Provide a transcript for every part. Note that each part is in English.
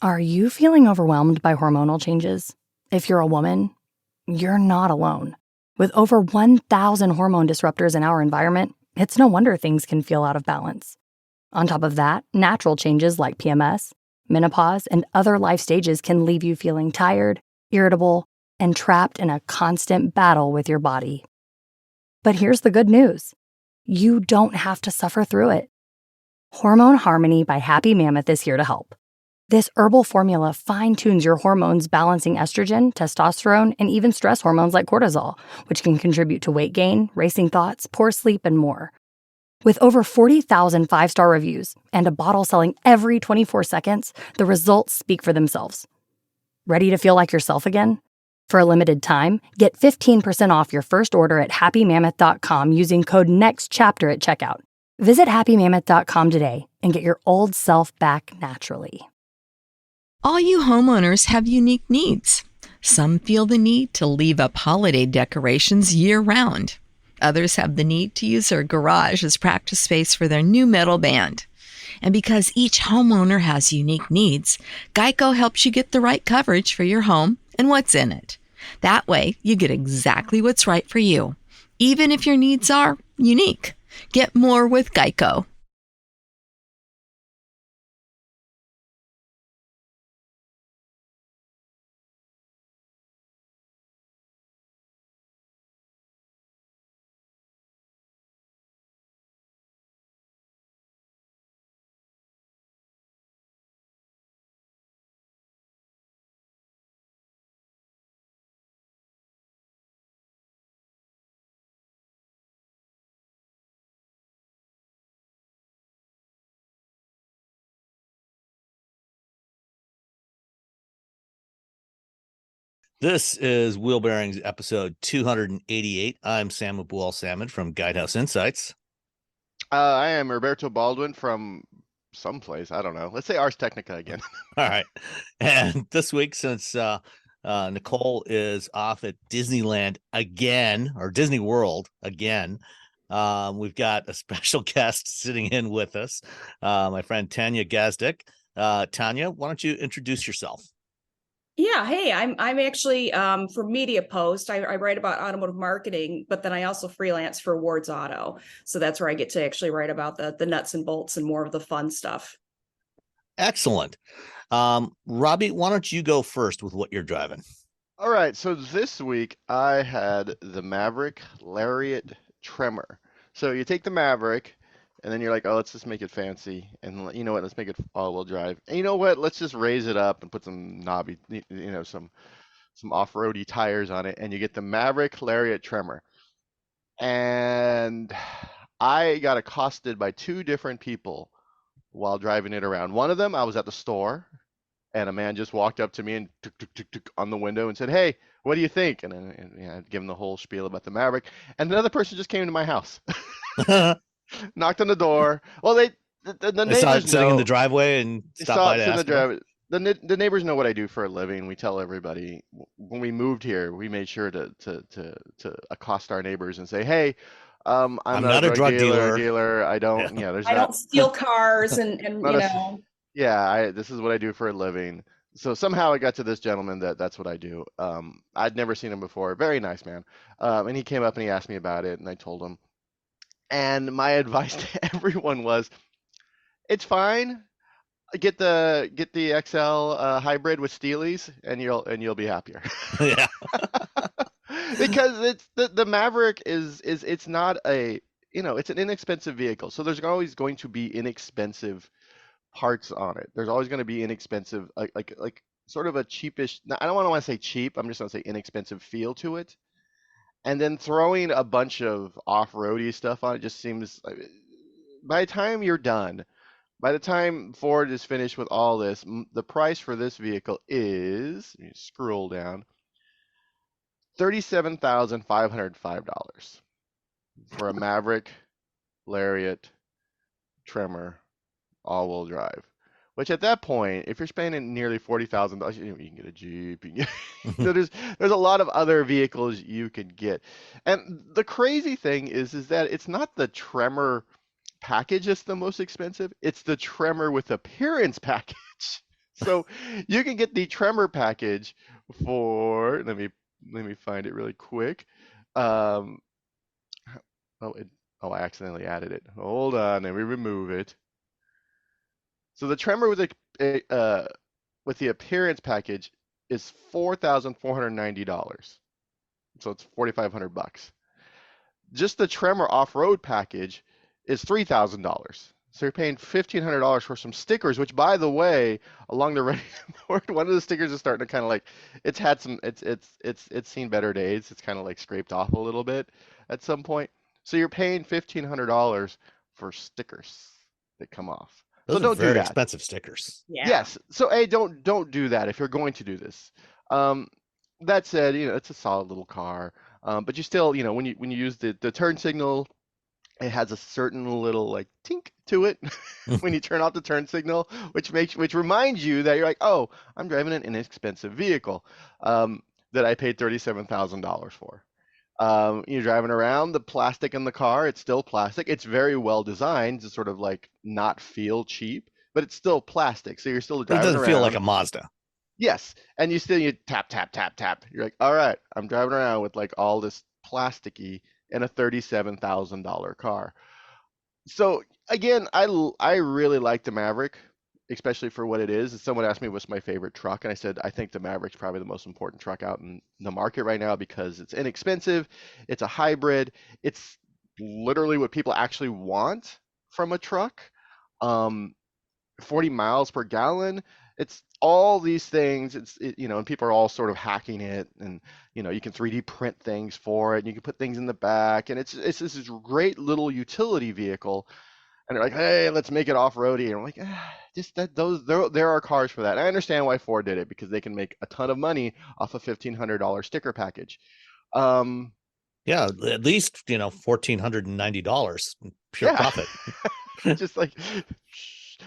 Are you feeling overwhelmed by hormonal changes? If you're a woman, you're not alone. With over 1,000 hormone disruptors in our environment, it's no wonder things can feel out of balance. On top of that, natural changes like PMS, menopause, and other life stages can leave you feeling tired, irritable, and trapped in a constant battle with your body. But here's the good news. You don't have to suffer through it. Hormone Harmony by Happy Mammoth is here to help. This herbal formula fine-tunes your hormones, balancing estrogen, testosterone, and even stress hormones like cortisol, which can contribute to weight gain, racing thoughts, poor sleep, and more. With over 40,000 five-star reviews and a bottle selling every 24 seconds, the results speak for themselves. Ready to feel like yourself again? For a limited time, get 15% off your first order at happymammoth.com using code NEXTCHAPTER at checkout. Visit happymammoth.com today and get your old self back naturally. All you homeowners have unique needs. Some feel the need to leave up holiday decorations year-round. Others have the need to use their garage as practice space for their new metal band. And because each homeowner has unique needs, Geico helps you get the right coverage for your home and what's in it. That way, you get exactly what's right for you, even if your needs are unique. Get more with Geico. This is Wheel Bearings episode 288. I'm Sam Abuel Salmon from Guidehouse Insights. I am Roberto Baldwin from someplace. I don't know. Let's say Ars Technica again. All right. And this week, since Nicole is off at Disneyland again, or Disney World again, we've got a special guest sitting in with us, my friend Tanya Gazdik. Tanya, why don't you introduce yourself? Yeah, hey, I'm actually for Media Post. I write about automotive marketing, but then I also freelance for Ward's Auto. So that's where I get to actually write about the nuts and bolts and more of the fun stuff. Excellent. Robbie, why don't you go first with what you're driving? All right, so this week I had the Maverick Lariat Tremor. So you take the Maverick, and then you're like, oh, let's just make it fancy. And you know what? Let's make it all-wheel drive. And you know what? Let's just raise it up and put some knobby, some off-roady tires on it, and you get the Maverick Lariat Tremor. And I got accosted by two different people while driving it around. One of them, I was at the store, and a man just walked up to me and tuk on the window and said, "Hey, what do you think?" And then I'd give him the whole spiel about the Maverick. And another person just came to my house, knocked on the door. Well, the neighbors saw it sitting know. in the driveway and stopped by to ask them. The neighbors know what I do for a living. We tell everybody. When we moved here, we made sure to accost our neighbors and say, "Hey, I'm not a drug dealer. I don't. Yeah, I don't steal cars and this is what I do for a living." So somehow I got to this gentleman that's what I do. I'd never seen him before. Very nice man. And he came up and he asked me about it, and I told him. And my advice to everyone was, it's fine. Get the XL hybrid with Steelies, and you'll be happier. Yeah. Because it's the Maverick is it's not it's an inexpensive vehicle. So there's always going to be inexpensive parts on it. There's always going to be inexpensive like sort of a cheapish. I don't want to say cheap. I'm just going to say inexpensive feel to it. And then throwing a bunch of off-roady stuff on it just seems by the time you're done. By the time Ford is finished with all this, the price for this vehicle is, you scroll down, $37,505 for a Maverick Lariat Tremor all-wheel drive. Which at that point, if you're spending nearly $40,000, you can get a Jeep. So there's a lot of other vehicles you could get. And the crazy thing is that it's not the Tremor package that's the most expensive. It's the Tremor with appearance package. So you can get the Tremor package for, let me find it really quick. Um, oh, I accidentally added it. Hold on, let me remove it. So the Tremor with the appearance package is $4,490. So it's $4,500. Just the Tremor off-road package is $3,000. So you're paying $1,500 for some stickers, which, by the way, along the ready board, one of the stickers is starting to kind of like, it's had some, it's seen better days. It's kind of like scraped off a little bit at some point. So you're paying $1,500 for stickers that come off. Those So are don't do very that. expensive stickers. Yeah. Yes. So don't do that if you're going to do this. That said, it's a solid little car. But you still, when you use the turn signal, it has a certain little like tink to it when you turn off the turn signal, which reminds you that you're like, oh, I'm driving an inexpensive vehicle that I paid $37,000 for. You're driving around, the plastic in the car, it's still plastic. It's very well designed to sort of like not feel cheap, but it's still plastic. So you're still It driving doesn't around. feel like a Mazda. Yes, and you tap tap tap tap. You're like, all right, I'm driving around with like all this plasticky in a $37,000 car. So again, I really like the Maverick, especially for what it is. Someone asked me what's my favorite truck, and I said I think the Maverick's probably the most important truck out in the market right now because it's inexpensive, it's a hybrid, it's literally what people actually want from a truck. 40 miles per gallon. It's all these things. And people are all sort of hacking it, and you can 3D print things for it, and you can put things in the back, and it's this great little utility vehicle. And they're like, hey, let's make it off-roady. And I'm like, just that there are cars for that. And I understand why Ford did it because they can make a ton of money off a $1,500 sticker package. Yeah, at least $1,490 pure Yeah. profit. Just like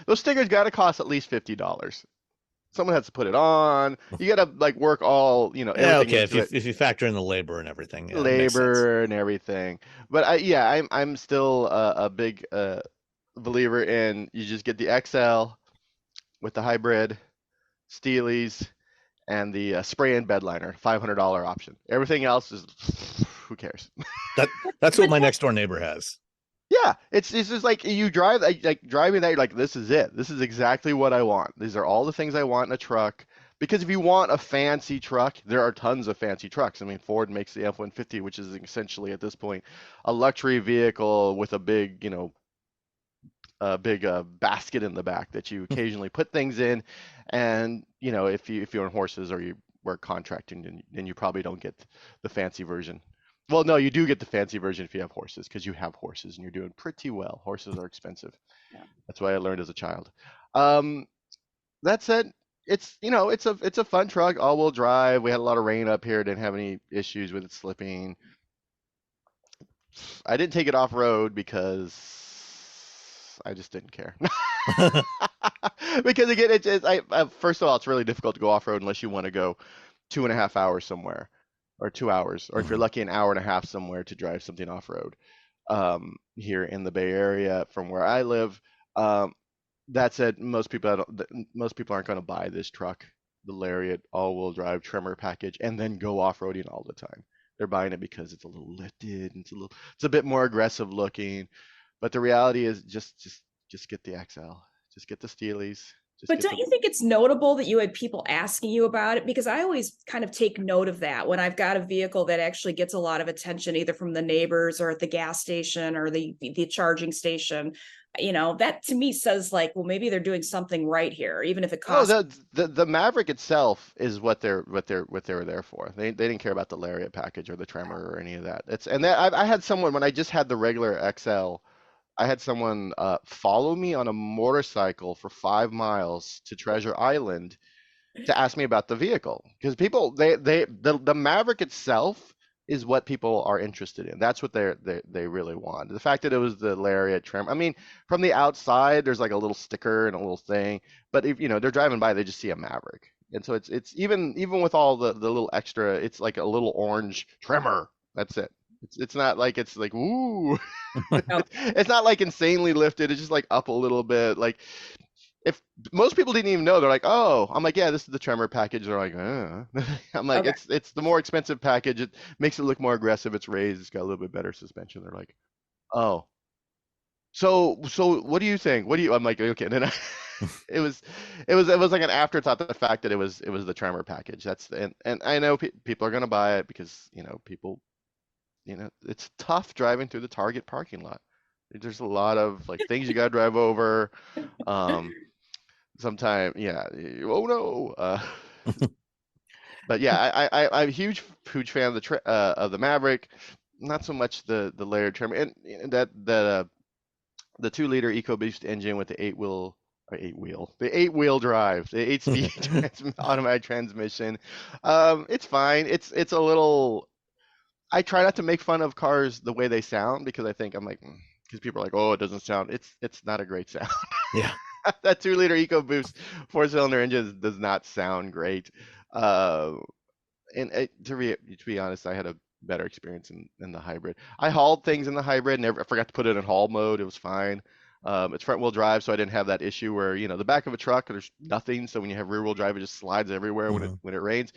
those stickers got to cost at least $50. Someone has to put it on. You got to like work all, Yeah, everything okay. into it. If you factor in the labor and everything, yeah, Labor and everything. But I'm still a big believer in you just get the XL with the hybrid, Steelies, and the spray in bed liner, $500 option. Everything else is who cares? That's what my next door neighbor has. Yeah, it's just like you drive like driving that, you're like, this is it. This is exactly what I want. These are all the things I want in a truck. Because if you want a fancy truck, there are tons of fancy trucks. I mean, Ford makes the F-150, which is essentially at this point a luxury vehicle with a big, basket in the back that you occasionally put things in. And if you're on horses or you work contracting, then you probably don't get the fancy version. Well, no, you do get the fancy version if you have horses, because you have horses and you're doing pretty well. Horses are expensive. Yeah. That's what I learned as a child. That said, it's a fun truck, all-wheel drive. We had a lot of rain up here, didn't have any issues with it slipping. I didn't take it off-road because I just didn't care. Because again, first of all, it's really difficult to go off-road unless you want to go 2.5 hours somewhere, or 2 hours, or if you're lucky, an hour and a half somewhere to drive something off-road. Here in the Bay Area, from where I live, that said, most people aren't going to buy this truck, the Lariat all-wheel drive Tremor package, and then go off-roading all the time. They're buying it because it's a little lifted, and it's a bit more aggressive looking. But the reality is, just get the XL, just get the Steelies. But don't you think it's notable that you had people asking you about it? Because I always kind of take note of that when I've got a vehicle that actually gets a lot of attention, either from the neighbors or at the gas station or the charging station. That to me says like, well, maybe they're doing something right here, even if it costs. Oh, the Maverick itself is what they were there for. They didn't care about the Lariat package or the Tremor or any of that. I had someone, when I just had the regular XL, I had someone follow me on a motorcycle for 5 miles to Treasure Island to ask me about the vehicle, because the Maverick itself is what people are interested in. That's what they really want. The fact that it was the Lariat Tremor. I mean, from the outside, there's like a little sticker and a little thing, but if they're driving by, they just see a Maverick, and so it's even with all the little extra, it's like a little orange Tremor. That's it. It's not like it's like ooh. It's not like insanely lifted. It's just like up a little bit. Like if most people didn't even know, they're like, oh, I'm like, yeah, this is the Tremor package. They're like, I'm like, Okay. it's the more expensive package. It makes it look more aggressive. It's raised. It's got a little bit better suspension. They're like, oh, so what do you think? What do you? I'm like, okay. And then it was like an afterthought, the fact that it was the Tremor package. And I know people are gonna buy it because people, it's tough driving through the Target parking lot. There's a lot of like things you gotta drive over. Sometimes, yeah. Oh no. But yeah, I'm a huge fan of the Maverick. Not so much the Lariat Tremor, and that the 2-liter EcoBoost engine with the 8-wheel drive, the 8-speed automatic transmission. It's fine. It's a little. I try not to make fun of cars the way they sound because I'm like, because people are like, oh, it doesn't sound. It's not a great sound. Yeah. That 2-liter EcoBoost 4-cylinder engine does not sound great. And to be honest, I had a better experience in the hybrid. I hauled things in the hybrid, I forgot to put it in haul mode. It was fine. It's front wheel drive, so I didn't have that issue where the back of a truck there's nothing. So when you have rear wheel drive, it just slides everywhere when it rains.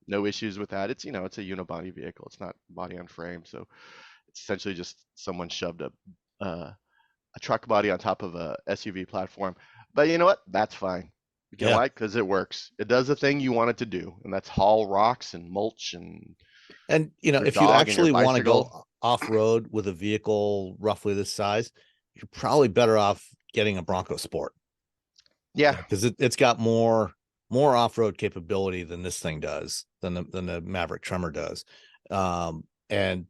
No issues with that. It's it's a unibody vehicle. It's not body on frame, so it's essentially just someone shoved a truck body on top of a SUV platform. But you know what? That's fine. You know why? Because it works. It does the thing you want it to do, and that's haul rocks and mulch and if you actually want to go off road with a vehicle roughly this size, you're probably better off getting a Bronco Sport. Yeah, because it's got more off road capability than this thing does, than the Maverick Tremor does, and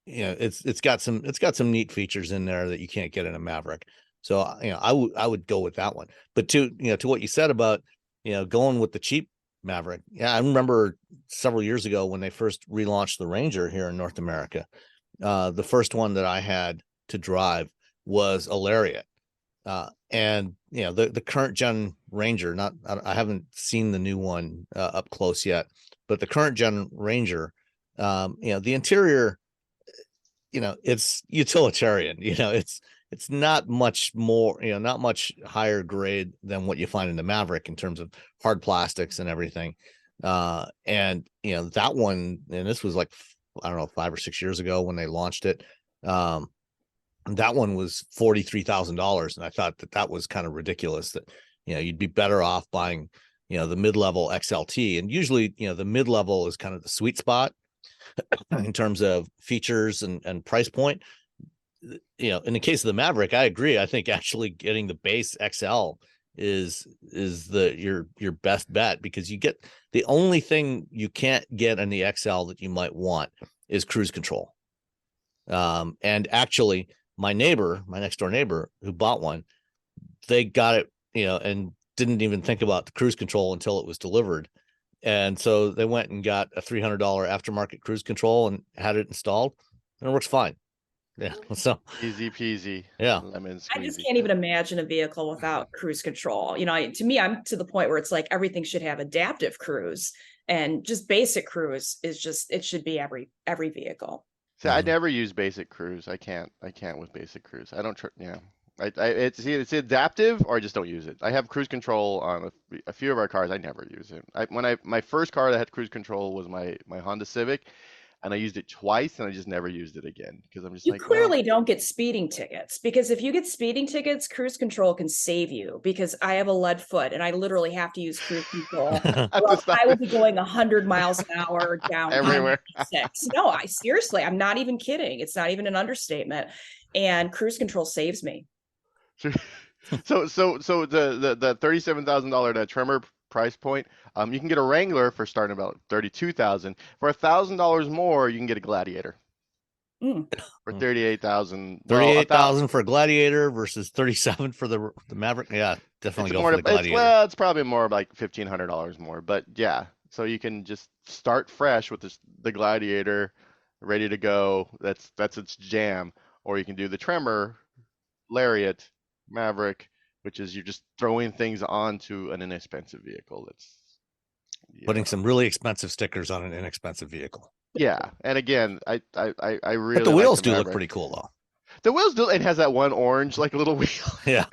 it's got some neat features in there that you can't get in a Maverick. So I would go with that one. But to what you said about going with the cheap Maverick, I remember several years ago when they first relaunched the Ranger here in North America. The first one that I had to drive was a Lariat, and the current gen Ranger. I haven't seen the new one up close yet, but the current gen Ranger, the interior, it's utilitarian. It's not much more, not much higher grade than what you find in the Maverick in terms of hard plastics and everything. And that one, and this was like, I don't know, 5 or 6 years ago when they launched it. That one was $43,000, and I thought that was kind of ridiculous. That you'd be better off buying the mid-level XLT, and usually the mid-level is kind of the sweet spot in terms of features and price point. In the case of the Maverick, I agree. I think actually getting the base XL is your best bet, because you get the only thing you can't get in the XL that you might want is cruise control. And actually, my next door neighbor who bought one, they got it, and didn't even think about the cruise control until it was delivered. And so they went and got a $300 aftermarket cruise control and had it installed, and it works fine. Yeah. So easy peasy. Yeah. Lemon squeezy. I just can't even imagine a vehicle without cruise control. To me, I'm to the point where it's like everything should have adaptive cruise, and just basic cruise it should be every vehicle. See, I never use basic cruise. I can't with basic cruise. I don't. It's adaptive, or I just don't use it. I have cruise control on a few of our cars. I never use it. My first car that had cruise control was my Honda Civic, and I used it twice, and I just never used it again because I'm just you clearly don't get speeding tickets, because if you get speeding tickets, cruise control can save you, because I have a lead foot and I literally have to use cruise control. I will be going 100 miles an hour down everywhere. No, I'm not even kidding. It's not even an understatement. And cruise control saves me. So the $37,000 Tremor price point, you can get a Wrangler for starting about $32,000. For $1,000 more, you can get a Gladiator for $38,000. $38,000 for a Gladiator versus $37,000 for the Maverick. Yeah, definitely go for the Gladiator. It's probably more like $1,500 more, but yeah. So you can just start fresh with the Gladiator, ready to go. That's its jam. Or you can do the Tremor, Lariat, Maverick, which is you're just throwing things onto an inexpensive vehicle. That's putting some really expensive stickers on an inexpensive vehicle. Yeah, and again, I really. But the wheels do look pretty cool, though. The wheels do. It has that one orange like little wheel. Yeah.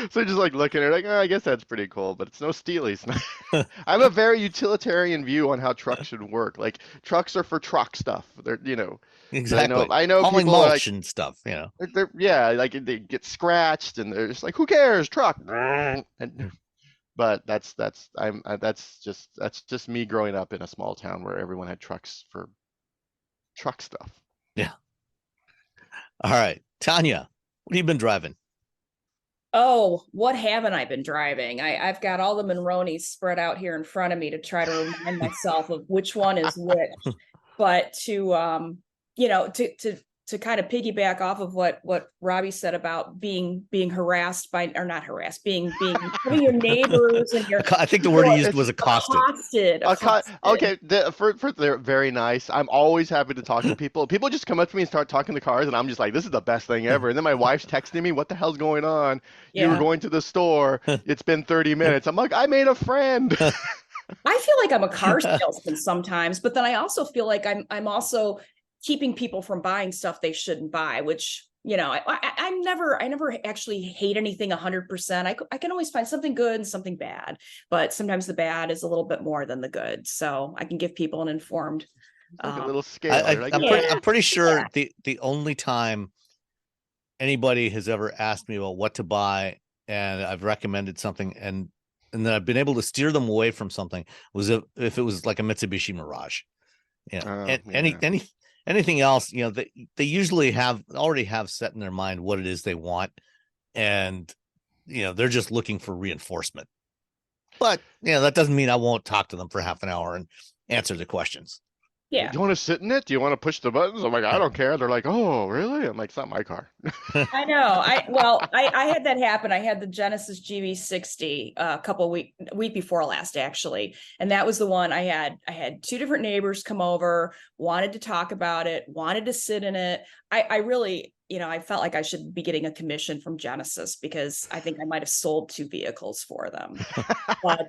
So just like looking at it, like, oh, I guess that's pretty cool, but it's no Steelies. I have a very utilitarian view on how trucks should work. Like trucks are for truck stuff. They're, Exactly. I know Hauling people are mulch like, and stuff, yeah, like they get scratched and they're just like, who cares, truck. But that's just me growing up in a small town where everyone had trucks for truck stuff. Yeah. All right. Tanya, what have you been driving? Oh, what haven't I been driving? I've got all the Monronis spread out here in front of me to try to remind myself of which one is which. But to kind of piggyback off of what Robbie said about being harassed by, or not harassed, being having your neighbors and your, I think the word he used was accosted. Okay, they're very nice. I'm always happy to talk to people. People just come up to me and start talking to cars, and I'm just like, this is the best thing ever. And then my wife's texting me, what the hell's going on? You were going to the store. It's been 30 minutes. I'm like, I made a friend. I feel like I'm a car salesman sometimes, but then I also feel like I'm also keeping people from buying stuff they shouldn't buy, which, I never actually hate anything 100%. I can always find something good and something bad, but sometimes the bad is a little bit more than the good. So I can give people an informed, like a little scale. I'm pretty sure the only time anybody has ever asked me about what to buy and I've recommended something and then I've been able to steer them away from something was if it was like a Mitsubishi Mirage. Anything else, they usually already have set in their mind what it is they want, and they're just looking for reinforcement. But that doesn't mean I won't talk to them for half an hour and answer the questions. Yeah. Do you want to sit in it? Do you want to push the buttons? I'm like, I don't care. They're like, oh, really? I'm like, it's not my car. I know. I had that happen. I had the Genesis GV60 a couple week before last, actually. And that was the one I had two different neighbors come over, wanted to talk about it, wanted to sit in it. I really, I felt like I should be getting a commission from Genesis because I think I might have sold two vehicles for them. But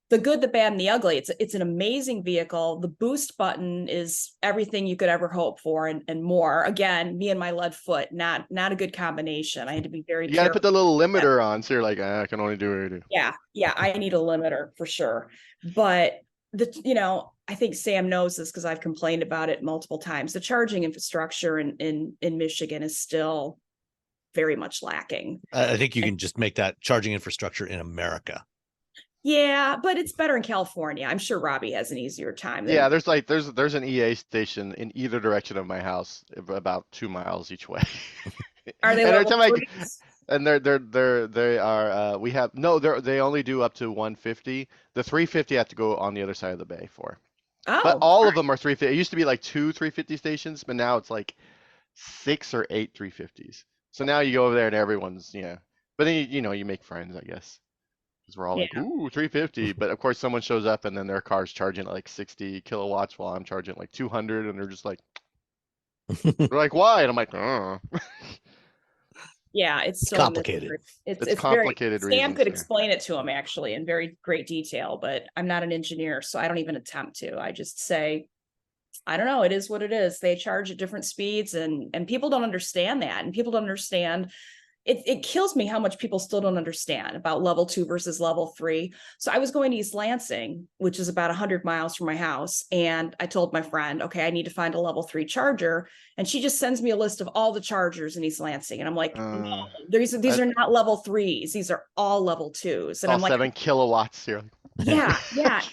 the good, the bad, and the ugly. It's an amazing vehicle. The boost button is everything you could ever hope for and more. Again, me and my lead foot, not a good combination. I had to be very careful. You got to put the little limiter on, so you're like, I can only do what I do. Yeah, I need a limiter for sure. But I think Sam knows this because I've complained about it multiple times. The charging infrastructure in Michigan is still very much lacking. I think you can just make that charging infrastructure in America. Yeah, but it's better in California. I'm sure Robbie has an easier time. Yeah, there's an EA station in either direction of my house, about 2 miles each way. Are they? They only do up to 150. The 350 have to go on the other side of the bay for. Oh, but all of them are 350. It used to be like 2 350 stations, but now it's like 6 or 8 350s. So now you go over there and everyone's But then you make friends, I guess. We're all like, ooh, 350. But of course, someone shows up and then their car's charging at like 60 kilowatts while I'm charging like 200. And they're just like, they're like, why? And I'm like, oh. Yeah, it's so complicated. It's complicated. Sam could explain it to him actually in very great detail, but I'm not an engineer, so I don't even attempt to. I just say, I don't know. It is what it is. They charge at different speeds and people don't understand that. And people don't understand. It kills me how much people still don't understand about level 2 versus level 3. So I was going to East Lansing, which is about 100 miles from my house. And I told my friend, okay, I need to find a level 3 charger. And she just sends me a list of all the chargers in East Lansing. And I'm like, no, these are not level 3s. These are all level 2s. And I'm like, 7 kilowatts here. Yeah.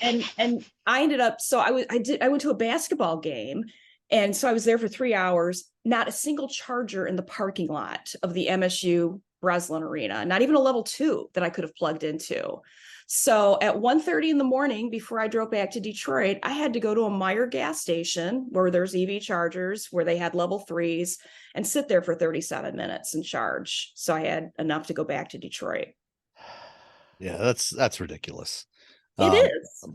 And I ended up, so I went to a basketball game. And so I was there for 3 hours, not a single charger in the parking lot of the MSU Breslin Arena, not even a level 2 that I could have plugged into. So at 1:30 in the morning, before I drove back to Detroit, I had to go to a Meijer gas station where there's EV chargers, where they had level 3s, and sit there for 37 minutes and charge. So I had enough to go back to Detroit. Yeah, that's ridiculous. It is.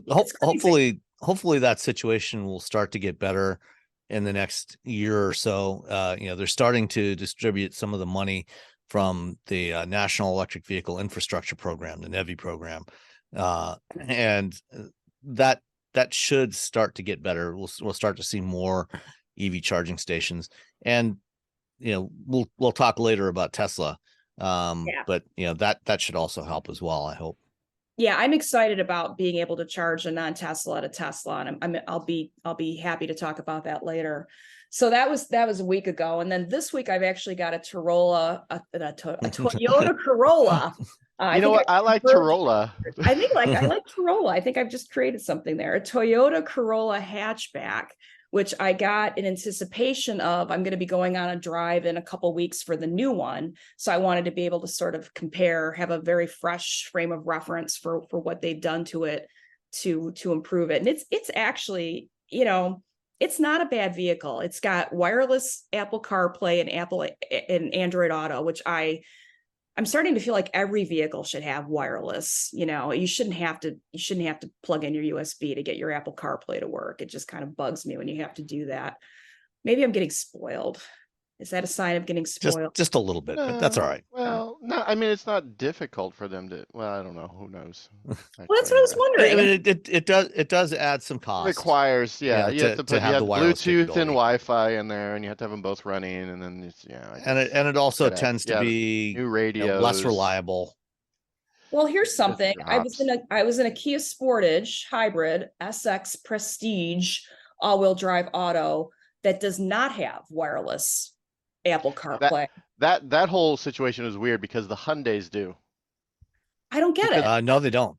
Hopefully that situation will start to get better in the next year or so. They're starting to distribute some of the money from the National Electric Vehicle Infrastructure Program, the NEVI program, and that should start to get better. We'll start to see more EV charging stations, and we'll talk later about Tesla. Yeah. But that should also help as well, I hope. Yeah, I'm excited about being able to charge a non-Tesla at a Tesla, and I'll be happy to talk about that later. So that was a week ago, and then this week I've actually got a Corolla, a Toyota Corolla. You know what? I like Corolla. I like Corolla. I think I've just created something there. A Toyota Corolla hatchback, which I got in anticipation of, I'm going to be going on a drive in a couple weeks for the new one. So I wanted to be able to sort of compare, have a very fresh frame of reference for what they've done to it to improve it. And it's actually, it's not a bad vehicle. It's got wireless Apple CarPlay and Android Auto, which I'm starting to feel like every vehicle should have wireless. You shouldn't have to plug in your USB to get your Apple CarPlay to work. It just kind of bugs me when you have to do that. Maybe I'm getting spoiled. Is that a sign of getting spoiled? Just a little bit, but that's all right. Well, no, I mean, it's not difficult for them to. Well, I don't know. Who knows? Well, that's what I was wondering. I mean, it does add some cost. Requires, yeah, you have to have the wireless Bluetooth and capability. Wi-Fi in there, and you have to have them both running, and then it also tends to be new radios, less reliable. Well, here's something. I drops. was in a Kia Sportage Hybrid SX Prestige all-wheel drive auto that does not have wireless Apple CarPlay. That whole situation is weird because the Hyundais do. I don't get it. No, they don't.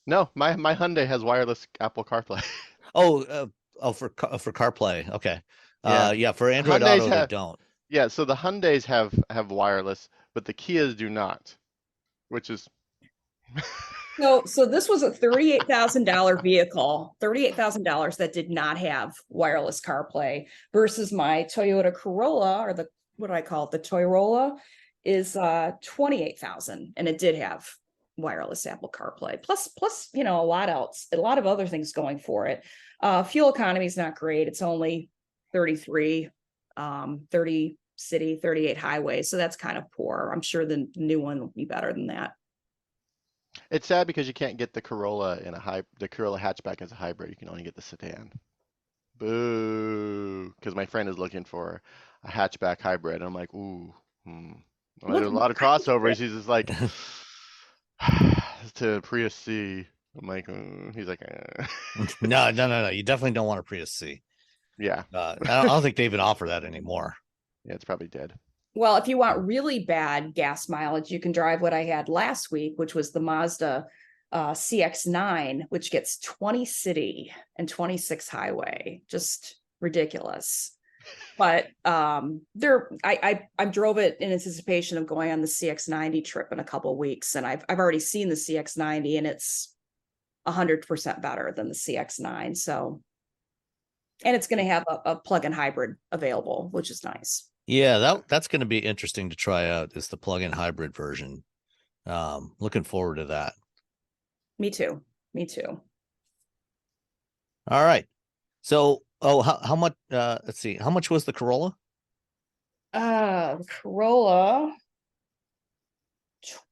No, my Hyundai has wireless Apple CarPlay. For CarPlay. Okay. Yeah. For Android Hyundais Auto, they don't. Yeah, so the Hyundais have wireless, but the Kias do not, which is. So this was a $38,000 vehicle, $38,000 that did not have wireless CarPlay versus my Toyota Corolla, or what do I call it? The Toyota is $28,000, and it did have wireless Apple CarPlay. Plus, a lot of other things going for it. Fuel economy is not great. It's only 33, 30 city, 38 highway. So that's kind of poor. I'm sure the new one will be better than that. It's sad because you can't get the Corolla the Corolla hatchback as a hybrid. You can only get the sedan. Boo! Because my friend is looking for a hatchback hybrid, and I'm like, ooh. Well, there's a lot of crossovers. He's just like to Prius C. I'm like, he's like, No. You definitely don't want a Prius C. Yeah. I don't think they even offer that anymore. Yeah, it's probably dead. Well, if you want really bad gas mileage, you can drive what I had last week, which was the Mazda CX-9, which gets 20 city and 26 highway. Just ridiculous. But I drove it in anticipation of going on the CX-90 trip in a couple of weeks, and I've already seen the CX-90, and it's 100% better than the CX-9. So, and it's going to have a plug-in hybrid available, which is nice. Yeah, that's going to be interesting to try out, is the plug-in hybrid version. Looking forward to that. Me too. All right. So, how much? Let's see. How much was the Corolla? The Corolla,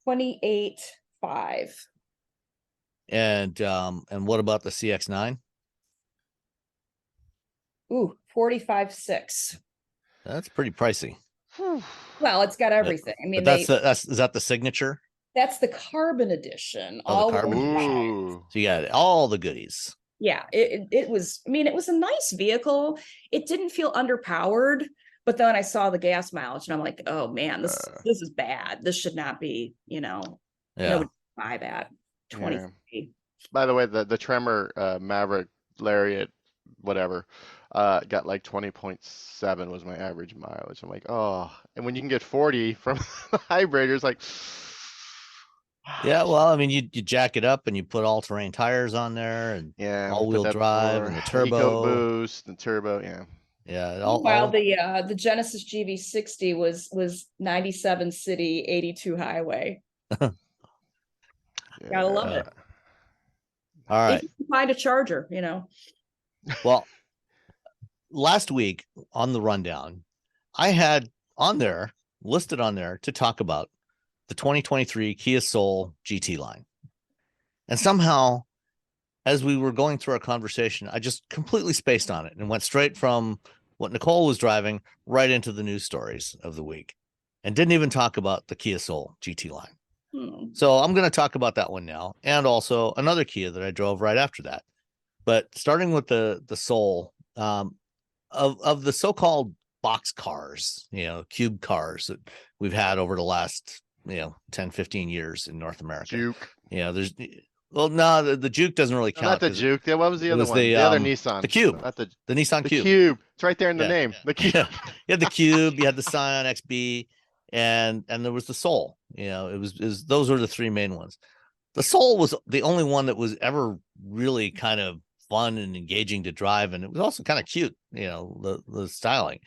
$28,500. And what about the CX-9? Ooh, $45,600. That's pretty pricey. Well, it's got everything. I mean, is that the signature? That's the carbon edition. Oh, the carbon edition. So you got all the goodies. Yeah, it was. I mean, it was a nice vehicle. It didn't feel underpowered, but then I saw the gas mileage, and I'm like, oh man, this is bad. This should not be. Nobody buy that. 23. Yeah. By the way, the Tremor Maverick Lariat, whatever. Got like 20.7 was my average mileage. I'm like, oh, and when you can get 40 from the hybrid, it's like, yeah. Well, I mean, you jack it up and you put all-terrain tires on there, and all-wheel drive and the turbo boost, the turbo, yeah. The Genesis GV60 was 97 city, 82 highway. Gotta love it. All right. If you can find a charger, Well, last week on the rundown, I had listed on there to talk about the 2023 Kia Soul GT line. And somehow, as we were going through our conversation, I just completely spaced on it and went straight from what Nicole was driving right into the news stories of the week, and didn't even talk about the Kia Soul GT line. So I'm going to talk about that one now, and also another Kia that I drove right after that. But starting with the Soul, of the so-called box cars, cube cars that we've had over the last 10, 15 years in North America. Juke. There's no, the Juke doesn't really count. No, not the Juke. Yeah, what was the other one? The other Nissan. The Cube. Not the Nissan the Cube. Cube. It's right there in the name. The Cube. You had the Cube, you had the Scion XB, and there was the Soul. It was those were the three main ones. The Soul was the only one that was ever really kind of fun and engaging to drive, and it was also kind of cute, the styling.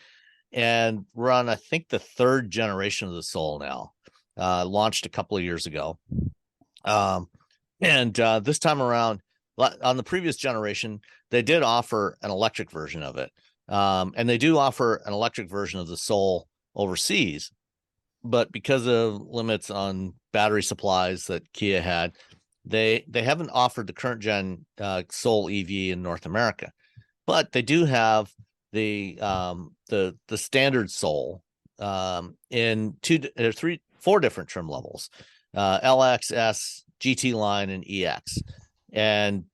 And we're on, I think, the third generation of the Soul now, launched a couple of years ago. And this time around, on the previous generation, they did offer an electric version of it. And they do offer an electric version of the Soul overseas, but because of limits on battery supplies that Kia had, they haven't offered the current gen Soul EV in North America. But they do have the standard Soul in four different trim levels: LX, S, GT line, and EX. And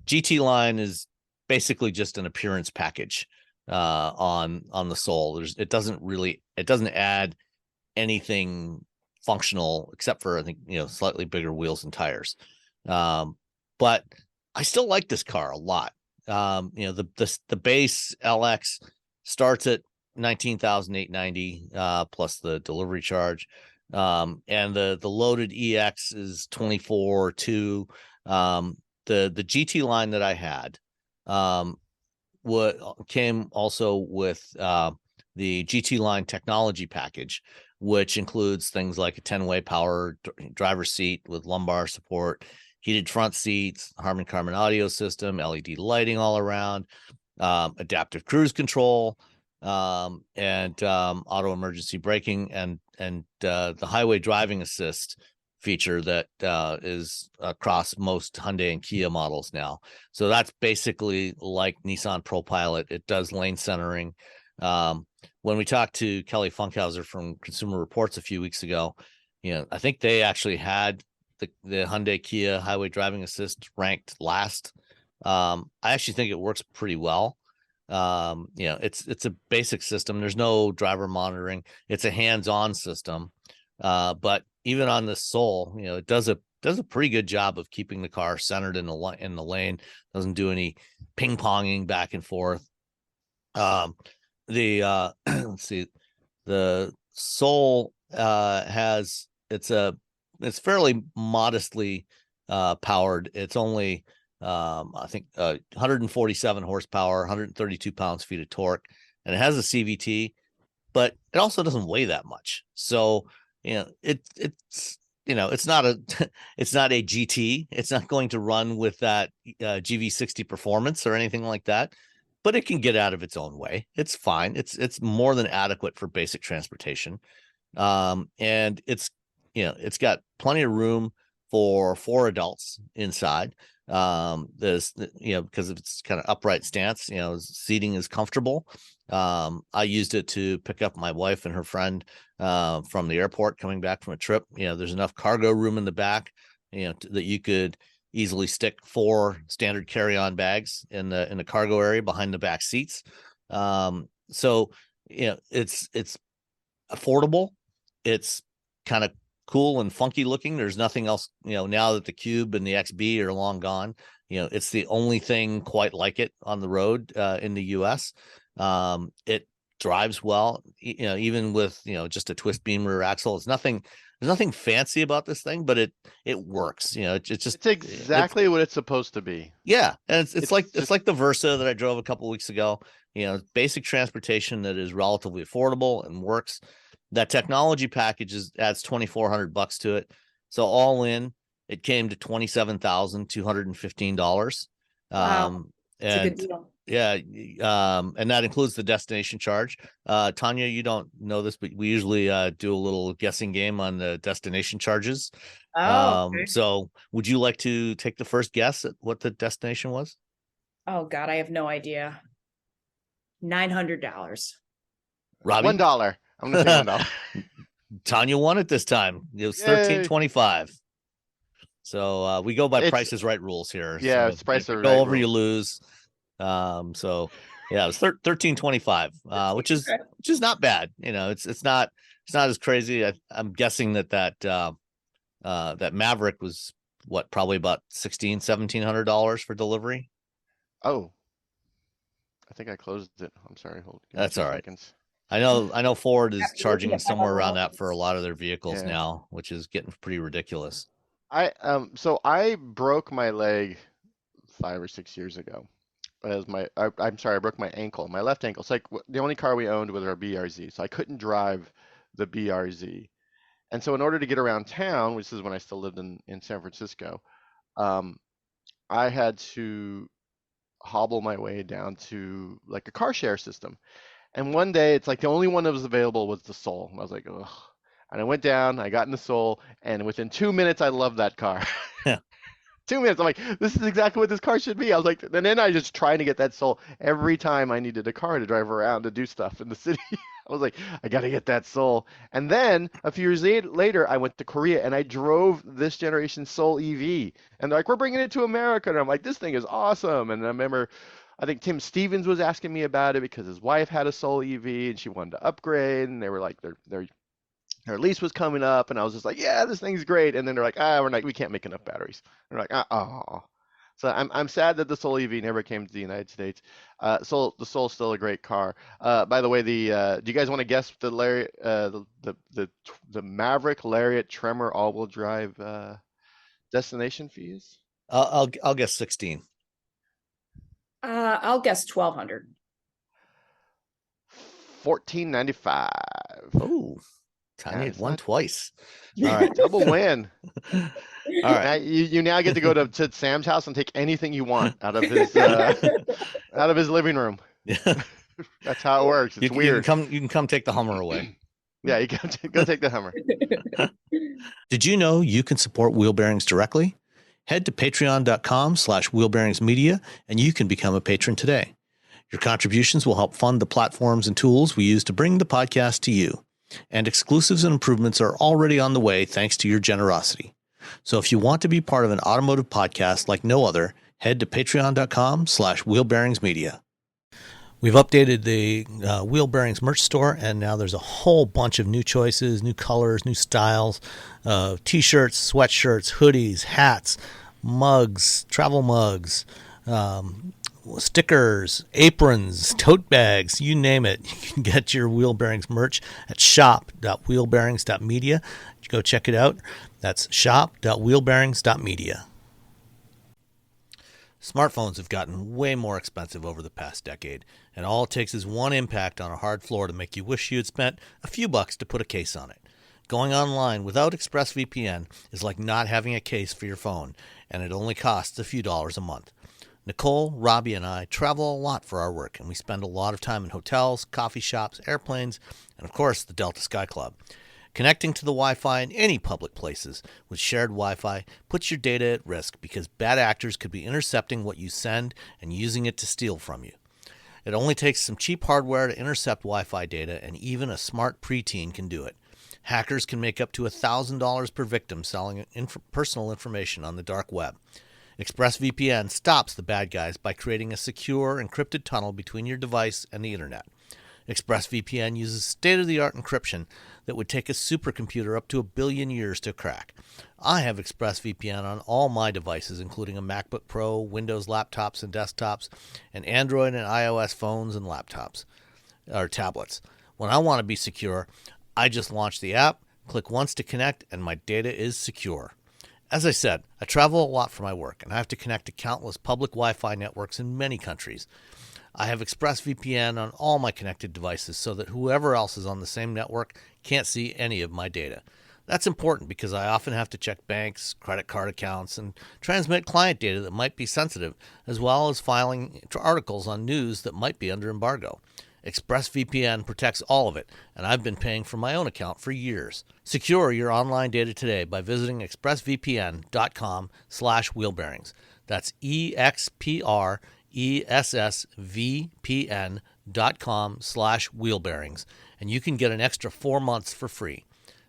GT line is basically just an appearance package on the Soul. It doesn't add anything functional except for, I think, slightly bigger wheels and tires. But I still like this car a lot. The base LX starts at $19,890 plus the delivery charge. And the loaded EX is $24,200. The GT line that I had came also with the GT line technology package, which includes things like a 10-way power driver's seat with lumbar support, heated front seats, Harman Kardon audio system, LED lighting all around, adaptive cruise control, and auto emergency braking, and the highway driving assist feature that is across most Hyundai and Kia models now. So that's basically like Nissan ProPilot. It does lane centering. When we talked to Kelly Funkhauser from Consumer Reports a few weeks ago, I think they actually had the Hyundai Kia highway driving assist ranked last. I actually think it works pretty well. It's a basic system. There's no driver monitoring. It's a hands-on system. But even on the Soul, it does a pretty good job of keeping the car centered in the lane. Doesn't do any ping-ponging back and forth. Let's see, the Soul it's fairly modestly powered. It's only I think 147 horsepower, 132 pounds-feet of torque, and it has a CVT, but it also doesn't weigh that much. So it's not a GT. It's not going to run with that GV60 performance or anything like that, but it can get out of its own way. It's fine. It's more than adequate for basic transportation. And it's got plenty of room for 4 adults inside. There's because of its kind of upright stance, seating is comfortable. I used it to pick up my wife and her friend from the airport coming back from a trip. There's enough cargo room in the back, that you could easily stick 4 standard carry-on bags in the cargo area behind the back seats. So it's affordable. It's kind of cool and funky looking. There's nothing else, now that the Cube and the XB are long gone, it's the only thing quite like it on the road in the US. It drives well, even with, just a twist beam rear axle. There's nothing fancy about this thing, but it works. It's exactly what it's supposed to be. Yeah. And it's like the Versa that I drove a couple of weeks ago, basic transportation that is relatively affordable and works. That technology package adds $2,400 to it. So all in, it came to $27,215. Wow. It's a good deal. Yeah. And that includes the destination charge. Tanya, you don't know this, but we usually do a little guessing game on the destination charges. Oh, okay. So would you like to take the first guess at what the destination was? Oh God, I have no idea. $900. Robbie? $1. I'm gonna say $1. Tanya won it this time. It was $13.25. So we go by Price is Right rules here. Yeah, so it's Price if you is go Right over, rules. you lose. So yeah, it was $13.25, which is not bad. It's not as crazy. I'm guessing that Maverick was probably about $1,700 for delivery. Oh, I think I closed it. I'm sorry. That's all right. Seconds. I know Ford is charging somewhere around that for a lot of their vehicles now, which is getting pretty ridiculous. So I broke my leg 5 or 6 years ago. I'm sorry, I broke my ankle, my left ankle. It's like the only car we owned was our BRZ, so I couldn't drive the BRZ. And so in order to get around town, which is when I still lived in San Francisco, I had to hobble my way down to like a car share system. And one day, it's like the only one that was available was the Soul. And I was like, ugh. And I went down, I got in the Soul, and within 2 minutes, I loved that car. 2 minutes, I'm like, this is exactly what this car should be. I was like, and then I just trying to get that Soul every time I needed a car to drive around to do stuff in the city. I was like, I got to get that Soul. And then a few years later, I went to Korea and I drove this generation Soul EV. And they're like, we're bringing it to America. And I'm like, this thing is awesome. And I remember, I think Tim Stevens was asking me about it because his wife had a Soul EV and she wanted to upgrade. And they were like, their lease was coming up. And I was just like, yeah, this thing's great. And then they're like, we can't make enough batteries. And they're like, oh. So I'm sad that the Soul EV never came to the United States. The Soul's still a great car. By the way, do you guys want to guess the Maverick Lariat Tremor all-wheel drive destination fees? I'll guess 16. I'll guess 1,200. $14.95. Oh, Tanya won twice. All right, double win. All right, now, you now get to go to Sam's house and take anything you want out of his living room. Yeah. That's how it works. It's weird. You can come take the Hummer away. Yeah, you can go take the Hummer. Did you know you can support Wheel Bearings directly? Head to patreon.com/wheelbearingsmedia and you can become a patron today. Your contributions will help fund the platforms and tools we use to bring the podcast to you. And exclusives and improvements are already on the way thanks to your generosity. So if you want to be part of an automotive podcast like no other, head to patreon.com/wheelbearingsmedia. We've updated the Wheel Bearings merch store, and now there's a whole bunch of new choices, new colors, new styles, t-shirts, sweatshirts, hoodies, hats, mugs, travel mugs, stickers, aprons, tote bags, you name it. You can get your Wheel Bearings merch at shop.wheelbearings.media. Go check it out. That's shop.wheelbearings.media. Smartphones have gotten way more expensive over the past decade, and all it takes is one impact on a hard floor to make you wish you had spent a few bucks to put a case on it. Going online without ExpressVPN is like not having a case for your phone, and it only costs a few dollars a month. Nicole, Robbie, and I travel a lot for our work, and we spend a lot of time in hotels, coffee shops, airplanes, and of course the Delta Sky Club. Connecting to the Wi-Fi in any public places with shared Wi-Fi puts your data at risk because bad actors could be intercepting what you send and using it to steal from you. It only takes some cheap hardware to intercept Wi-Fi data, and even a smart preteen can do it. Hackers can make up to $1,000 per victim selling personal information on the dark web. ExpressVPN stops the bad guys by creating a secure, encrypted tunnel between your device and the internet. ExpressVPN uses state-of-the-art encryption that would take a supercomputer up to 1 billion years to crack. I have ExpressVPN on all my devices, including a MacBook Pro, Windows laptops and desktops, and Android and iOS phones and laptops, or tablets. When I want to be secure, I just launch the app, click once to connect, and my data is secure. As I said, I travel a lot for my work, and I have to connect to countless public Wi-Fi networks in many countries. I have ExpressVPN on all my connected devices so that whoever else is on the same network can't see any of my data. That's important because I often have to check banks, credit card accounts, and transmit client data that might be sensitive, as well as filing articles on news that might be under embargo. ExpressVPN protects all of it, and I've been paying for my own account for years. Secure your online data today by visiting expressvpn.com/wheelbearings. That's EXPRESSVPN.com/wheelbearings. expressvpn.com/wheelbearings, and you can get an extra 4 months for free.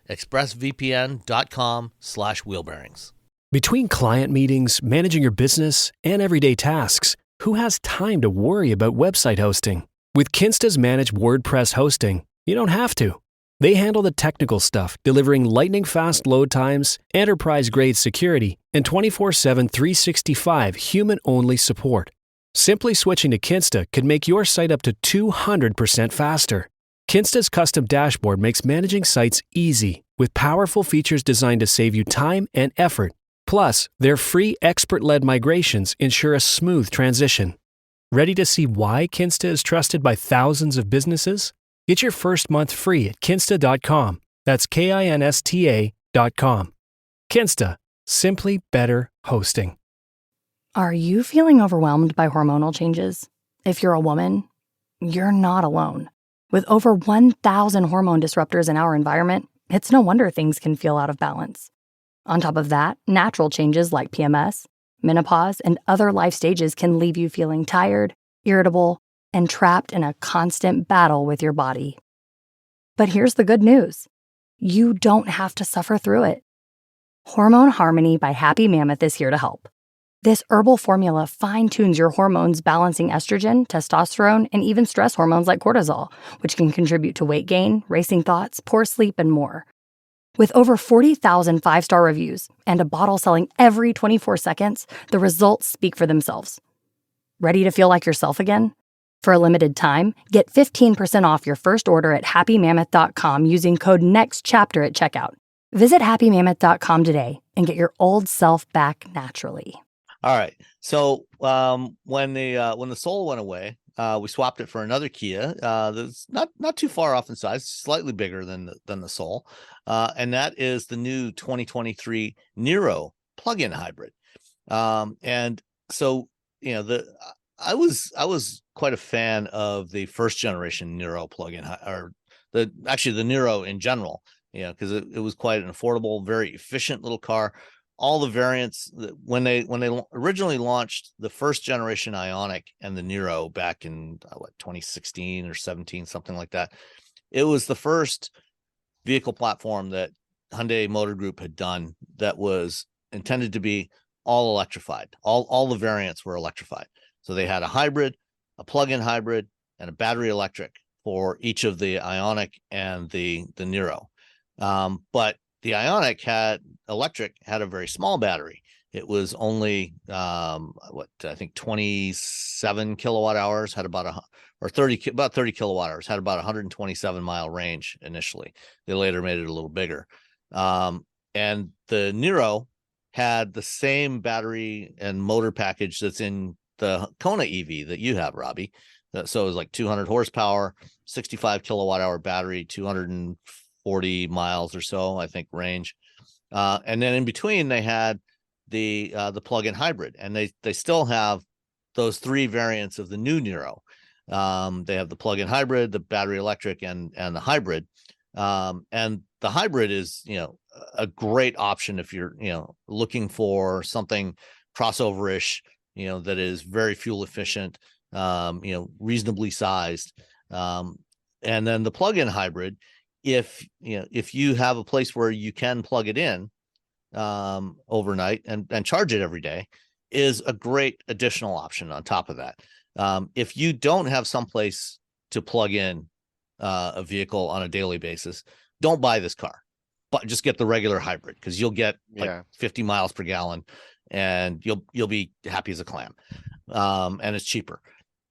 expressvpn.com/wheelbearings. Between client meetings, managing your business, and everyday tasks, who has time to worry about website hosting? With Kinsta's managed WordPress hosting, you don't have to. They handle the technical stuff, delivering lightning-fast load times, enterprise-grade security, and 24/7 365 human-only support. Simply switching to Kinsta could make your site up to 200% faster. Kinsta's custom dashboard makes managing sites easy, with powerful features designed to save you time and effort. Plus, their free expert-led migrations ensure a smooth transition. Ready to see why Kinsta is trusted by thousands of businesses? Get your first month free at kinsta.com. That's KINSTA.com. Kinsta, simply better hosting. Are you feeling overwhelmed by hormonal changes? If you're a woman, you're not alone. With over 1,000 hormone disruptors in our environment, it's no wonder things can feel out of balance. On top of that, natural changes like PMS, menopause, and other life stages can leave you feeling tired, irritable, and trapped in a constant battle with your body. But here's the good news. You don't have to suffer through it. Hormone Harmony by Happy Mammoth is here to help. This herbal formula fine-tunes your hormones, balancing estrogen, testosterone, and even stress hormones like cortisol, which can contribute to weight gain, racing thoughts, poor sleep, and more. With over 40,000 five-star reviews and a bottle selling every 24 seconds, the results speak for themselves. Ready to feel like yourself again? For a limited time, get 15% off your first order at happymammoth.com using code NEXTCHAPTER at checkout. Visit happymammoth.com today and get your old self back naturally. All right. So when the Soul went away, we swapped it for another Kia that's not too far off in size, slightly bigger than the Soul, and that is the new 2023 Niro Plug-in Hybrid. And so I was quite a fan of the first generation Niro plug-in, or the Niro in general, because it was quite an affordable, very efficient little car. All the variants, when they originally launched the first generation Ioniq and the Niro back in 2016 or 17, something like that, it was the first vehicle platform that Hyundai Motor Group had done that was intended to be all electrified. All the variants were electrified. So they had a hybrid, a plug-in hybrid, and a battery electric for each of the Ioniq and the Niro. But the Ioniq had a very small battery. It was only I think 27 kilowatt hours, had about 30 kilowatt hours, had about 127 mile range initially. They later made it a little bigger. And the Niro had the same battery and motor package that's in the Kona EV that you have, Robbie. So it was like 200 horsepower, 65 kilowatt hour battery, 240 miles or so, I think, range. And then in between they had the plug-in hybrid, and they still have those three variants of the new Niro. They have the plug-in hybrid, the battery electric, and the hybrid. And the hybrid is, a great option if you're, looking for something crossover-ish, that is very fuel efficient, reasonably sized. And then the plug-in hybrid, if you have a place where you can plug it in overnight and charge it every day, is a great additional option on top of that. If you don't have someplace to plug in a vehicle on a daily basis, don't buy this car, but just get the regular hybrid, because you'll get 50 miles per gallon and you'll be happy as a clam. And it's cheaper.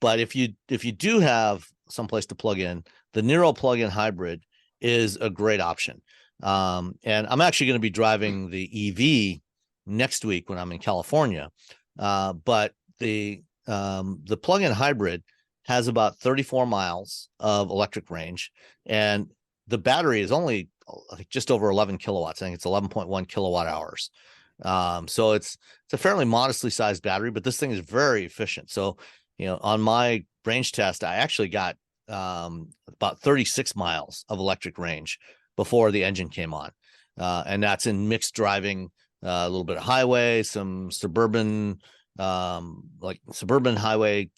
But if you do have someplace to plug in, the Niro plug-in hybrid is a great option. And I'm actually going to be driving the EV next week when I'm in California. But the plug-in hybrid has about 34 miles of electric range, and the battery is only, I think, just over 11 kilowatts. I think it's 11.1 kilowatt hours. So it's a fairly modestly sized battery, but this thing is very efficient. So, on my range test, I actually got about 36 miles of electric range before the engine came on. And that's in mixed driving, a little bit of highway, some suburban highway,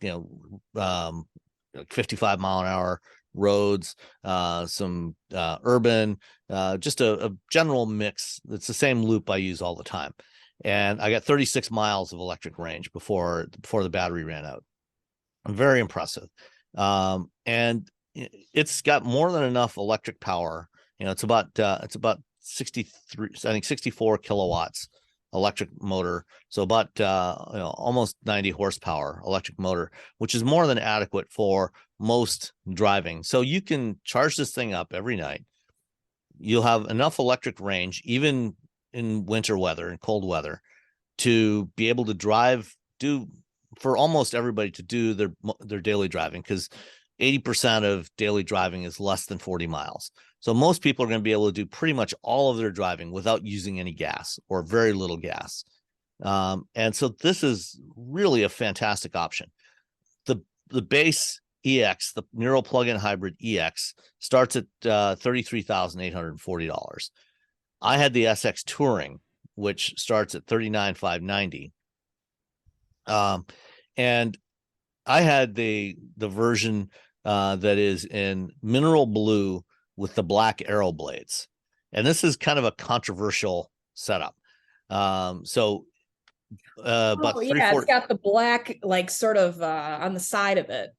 like 55 mile an hour roads, some urban, just a general mix. It's the same loop I use all the time. And I got 36 miles of electric range before the battery ran out. Very impressive. And it's got more than enough electric power. It's about 63, I think 64 kilowatts electric motor. So about almost 90 horsepower electric motor, which is more than adequate for most driving. So you can charge this thing up every night. You'll have enough electric range, even in winter weather and cold weather, to be able to for almost everybody to do their daily driving, because 80% of daily driving is less than 40 miles. So most people are going to be able to do pretty much all of their driving without using any gas or very little gas. And so this is really a fantastic option. The base EX, the Niro Plug-in Hybrid EX, starts at $33,840. I had the SX Touring, which starts at $39,590. And I had the version that is in mineral blue with the black arrow blades. And this is kind of a controversial setup. About it's got the black, like sort of on the side of it.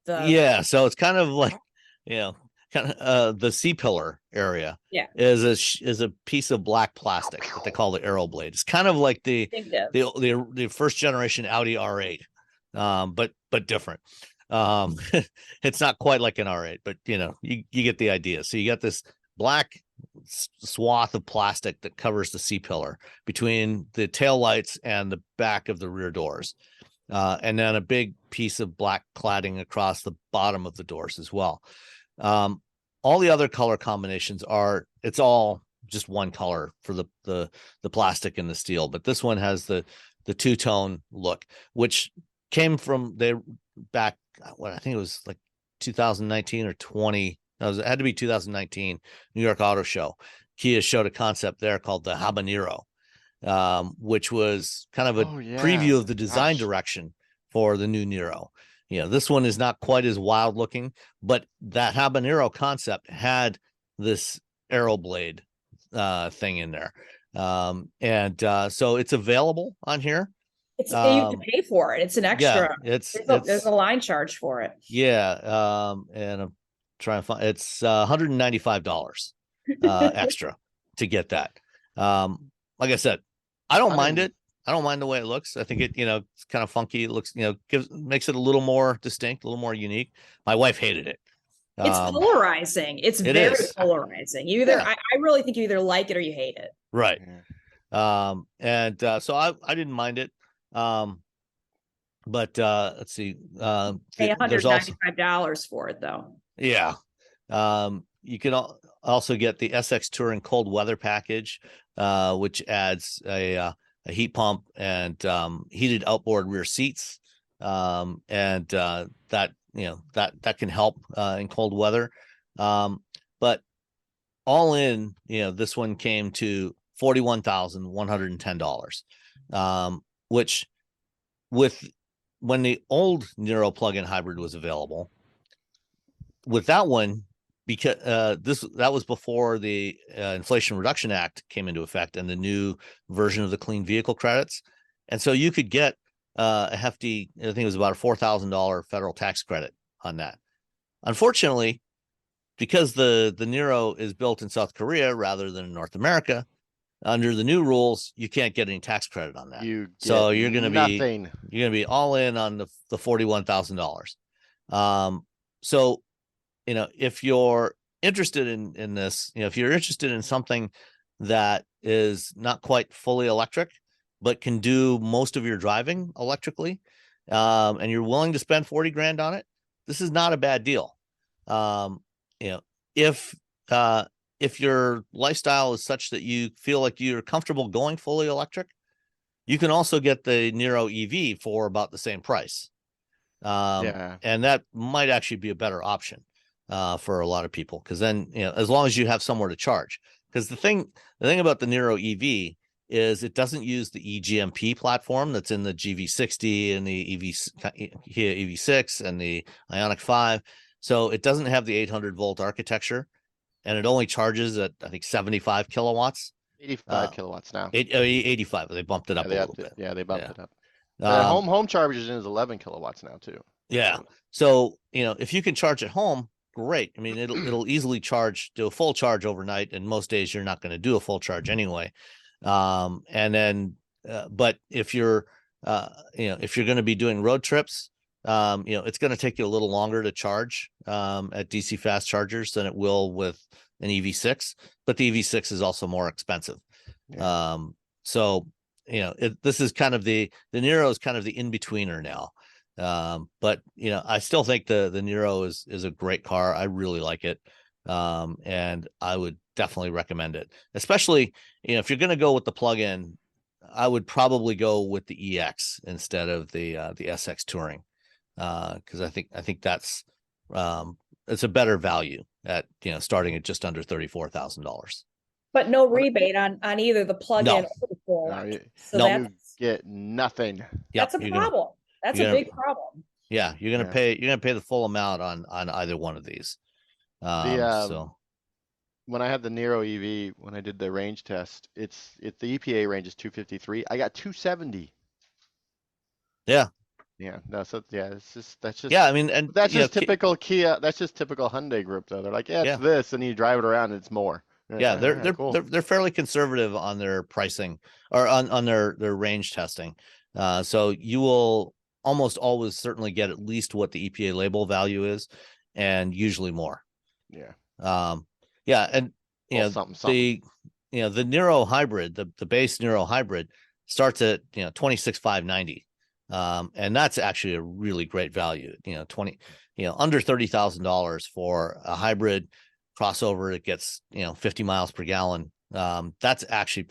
So it's kind of like, the C-pillar area is a piece of black plastic that they call the arrow blade. It's kind of like the first generation Audi R8, but different. It's not quite like an R8, but you get the idea. So you got this black swath of plastic that covers the C-pillar between the taillights and the back of the rear doors. And then a big piece of black cladding across the bottom of the doors as well. All the other color combinations it's all just one color for the plastic and the steel, but this one has the two-tone look, which came from back when I think it was like 2019 or 20. It had to be 2019 New York Auto Show. Kia showed a concept there called the Habanero, which was kind of a preview of the design direction for the new Niro. This one is not quite as wild looking, but that Habanero concept had this arrow blade thing in there. So it's available on here. You have to pay for it. It's an extra. Yeah, there's a line charge for it. Yeah. And I'm trying to find, it's $195 extra to get that. Like I said, I don't mind it. I don't mind the way it looks. I think it's kind of funky. It looks, makes it a little more distinct, a little more unique. My wife hated it. It's polarizing. It's very polarizing. I really think you either like it or you hate it. Right. So I didn't mind it. But let's see. Pay $195 for it though. Yeah. You can also get the SX Touring cold weather package, which adds a heat pump and heated outboard rear seats, and that can help in cold weather. But all in, this one came to $41,110, which when the old Niro plug-in hybrid was available, with that one, because that was before the Inflation Reduction Act came into effect and the new version of the clean vehicle credits. And so you could get a hefty, I think it was about a $4,000 federal tax credit on that. Unfortunately, because the Niro is built in South Korea rather than in North America, under the new rules, you can't get any tax credit on that. You're going to be all in on the $41,000. So, if you're interested in this, if you're interested in something that is not quite fully electric, but can do most of your driving electrically, and you're willing to spend 40 grand on it, this is not a bad deal. If your lifestyle is such that you feel like you're comfortable going fully electric, you can also get the Niro EV for about the same price. And that might actually be a better option for a lot of people, because then, as long as you have somewhere to charge. Because the thing about the Niro EV is it doesn't use the eGMP platform that's in the GV60 and the Kia EV6 and the Ioniq 5. So it doesn't have the 800-volt architecture, and it only charges at, I think, 75 kilowatts. 85 kilowatts now. 85. They bumped it up a little bit. Yeah, they bumped it up. The home chargers is 11 kilowatts now too. Yeah. So, if you can charge at home, great. I mean, it'll easily do a full charge overnight, and most days you're not going to do a full charge anyway. And then, but if you're going to be doing road trips, it's going to take you a little longer to charge at DC fast chargers than it will with an EV6, but the EV6 is also more expensive. Yeah. So, this is kind of the Niro is kind of the in-betweener now. But I still think the Niro is a great car. I really like it. And I would definitely recommend it, especially, if you're going to go with the plug-in, I would probably go with the EX instead of the SX Touring. Cause I think that's, it's a better value at, starting at just under $34,000. But no rebate on either the plug-in or the full. No, So you get nothing. That's a problem. That's a big problem. Yeah, you're gonna pay the full amount on either one of these. So when I had the Niro EV, when I did the range test, the EPA range is 253. I got 270. Yeah. Yeah. No. So that's just. Yeah. I mean, and that's just typical Kia. That's just typical Hyundai group, though. They're like, it's this, and you drive it around, and it's more. Yeah, they're fairly conservative on their pricing or on their range testing. So you will almost always certainly get at least what the EPA label value is, and usually more. Yeah. Yeah, and something. The Niro hybrid, the base Niro hybrid starts at $26,590. And that's actually a really great value. Under $30,000 for a hybrid crossover. It gets 50 miles per gallon. That's actually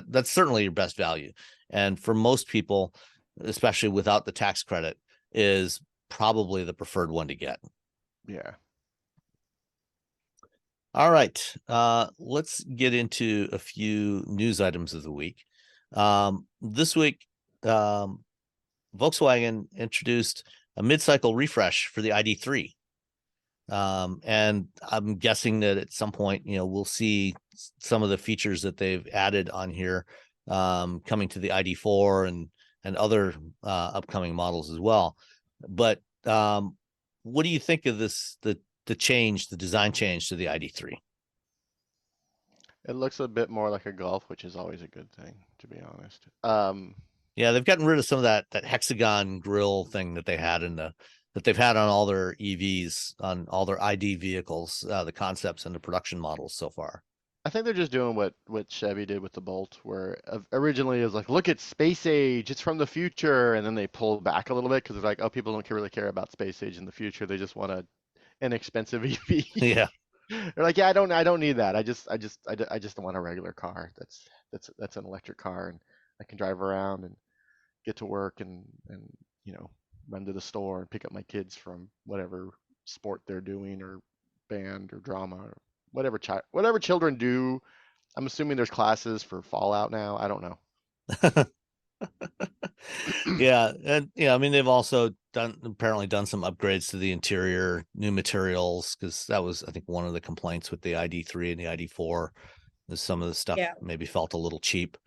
that's certainly your best value, and for most people, especially without the tax credit, is probably the preferred one to get. Yeah. All right, let's get into a few news items of the week. This week, Volkswagen introduced a mid-cycle refresh for the ID3. And I'm guessing that at some point, we'll see some of the features that they've added on here coming to the ID4 and other upcoming models as well. But what do you think of this, the design change to the ID3? It looks a bit more like a Golf, which is always a good thing, to be honest. Yeah, they've gotten rid of some of that hexagon grille thing that they had that they've had on all their EVs, on all their ID vehicles, the concepts and the production models so far. I think they're just doing what Chevy did with the Bolt, where originally it was like, look at space age, it's from the future, and then they pulled back a little bit because they're like, oh, people don't really care about space age in the future. They just want an inexpensive EV. Yeah. They're like, yeah, I don't need that. I just want a regular car. That's an electric car, and I can drive around and get to work and run to the store and pick up my kids from whatever sport they're doing or band or drama or whatever children do. I'm assuming there's classes for Fallout now. I don't know. Yeah, and I mean, they've also apparently done some upgrades to the interior, new materials, because that was, I think, one of the complaints with the ID3 and the ID4 is some of the stuff maybe felt a little cheap.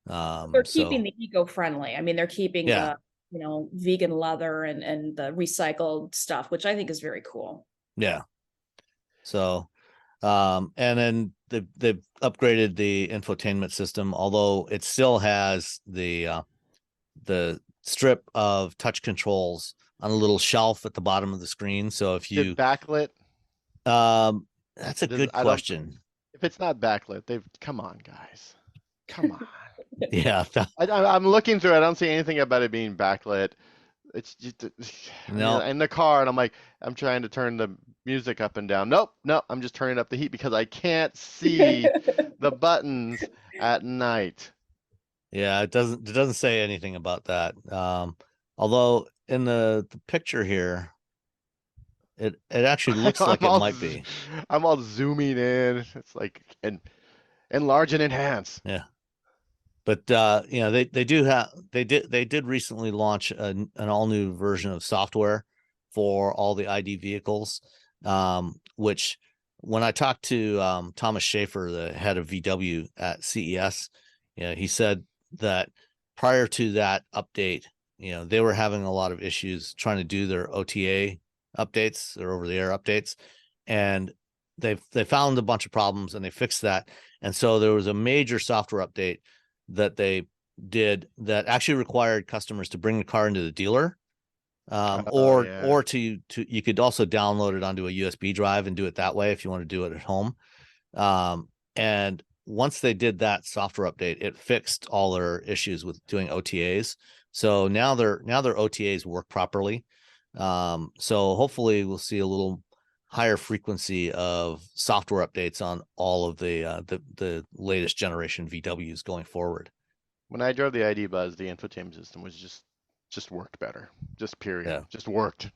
They're keeping the eco-friendly. I mean, they're keeping the vegan leather and the recycled stuff, which I think is very cool. Yeah. So, and then they've upgraded the infotainment system, although it still has the strip of touch controls on a little shelf at the bottom of the screen. So if you backlit, that's a good question. If it's not backlit, come on, guys, come on. Yeah, I'm looking through. I don't see anything about it being backlit. It's just in the car, and I'm trying to turn the music up and down. Nope, I'm just turning up the heat because I can't see the buttons at night. Yeah, it doesn't say anything about that. Although in the picture here, it actually looks like it might be. I'm all zooming in. It's like enlarge and enhance. Yeah. But they did recently launch an all new version of software for all the ID vehicles, which when I talked to Thomas Schaefer, the head of VW at CES, he said that prior to that update, they were having a lot of issues trying to do their OTA updates, their over the air updates, and they found a bunch of problems and they fixed that. And so there was a major software update that they did that actually required customers to bring the car into the dealer, or you could also download it onto a USB drive and do it that way if you want to do it at home. And once they did that software update, it fixed all their issues with doing OTAs. So now their OTAs work properly. So hopefully we'll see a little higher frequency of software updates on all of the latest generation VWs going forward. When I drove the ID Buzz, the infotainment system was just worked better. Just period. Yeah. Just worked.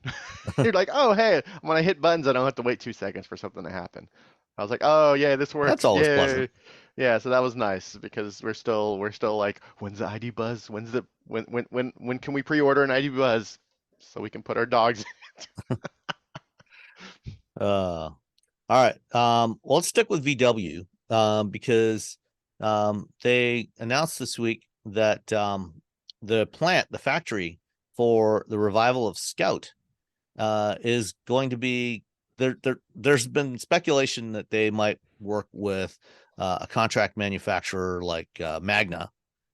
You're like, oh hey, when I hit buttons, I don't have to wait 2 seconds for something to happen. I was like, oh yeah, this works. That's always Yay. pleasant. Yeah, so that was nice because we're still like, when's the ID Buzz? When can we pre-order an ID Buzz so we can put our dogs in? All right. Well, let's stick with VW because they announced this week that the factory for the revival of Scout is going to be there. There's been speculation that they might work with a contract manufacturer like Magna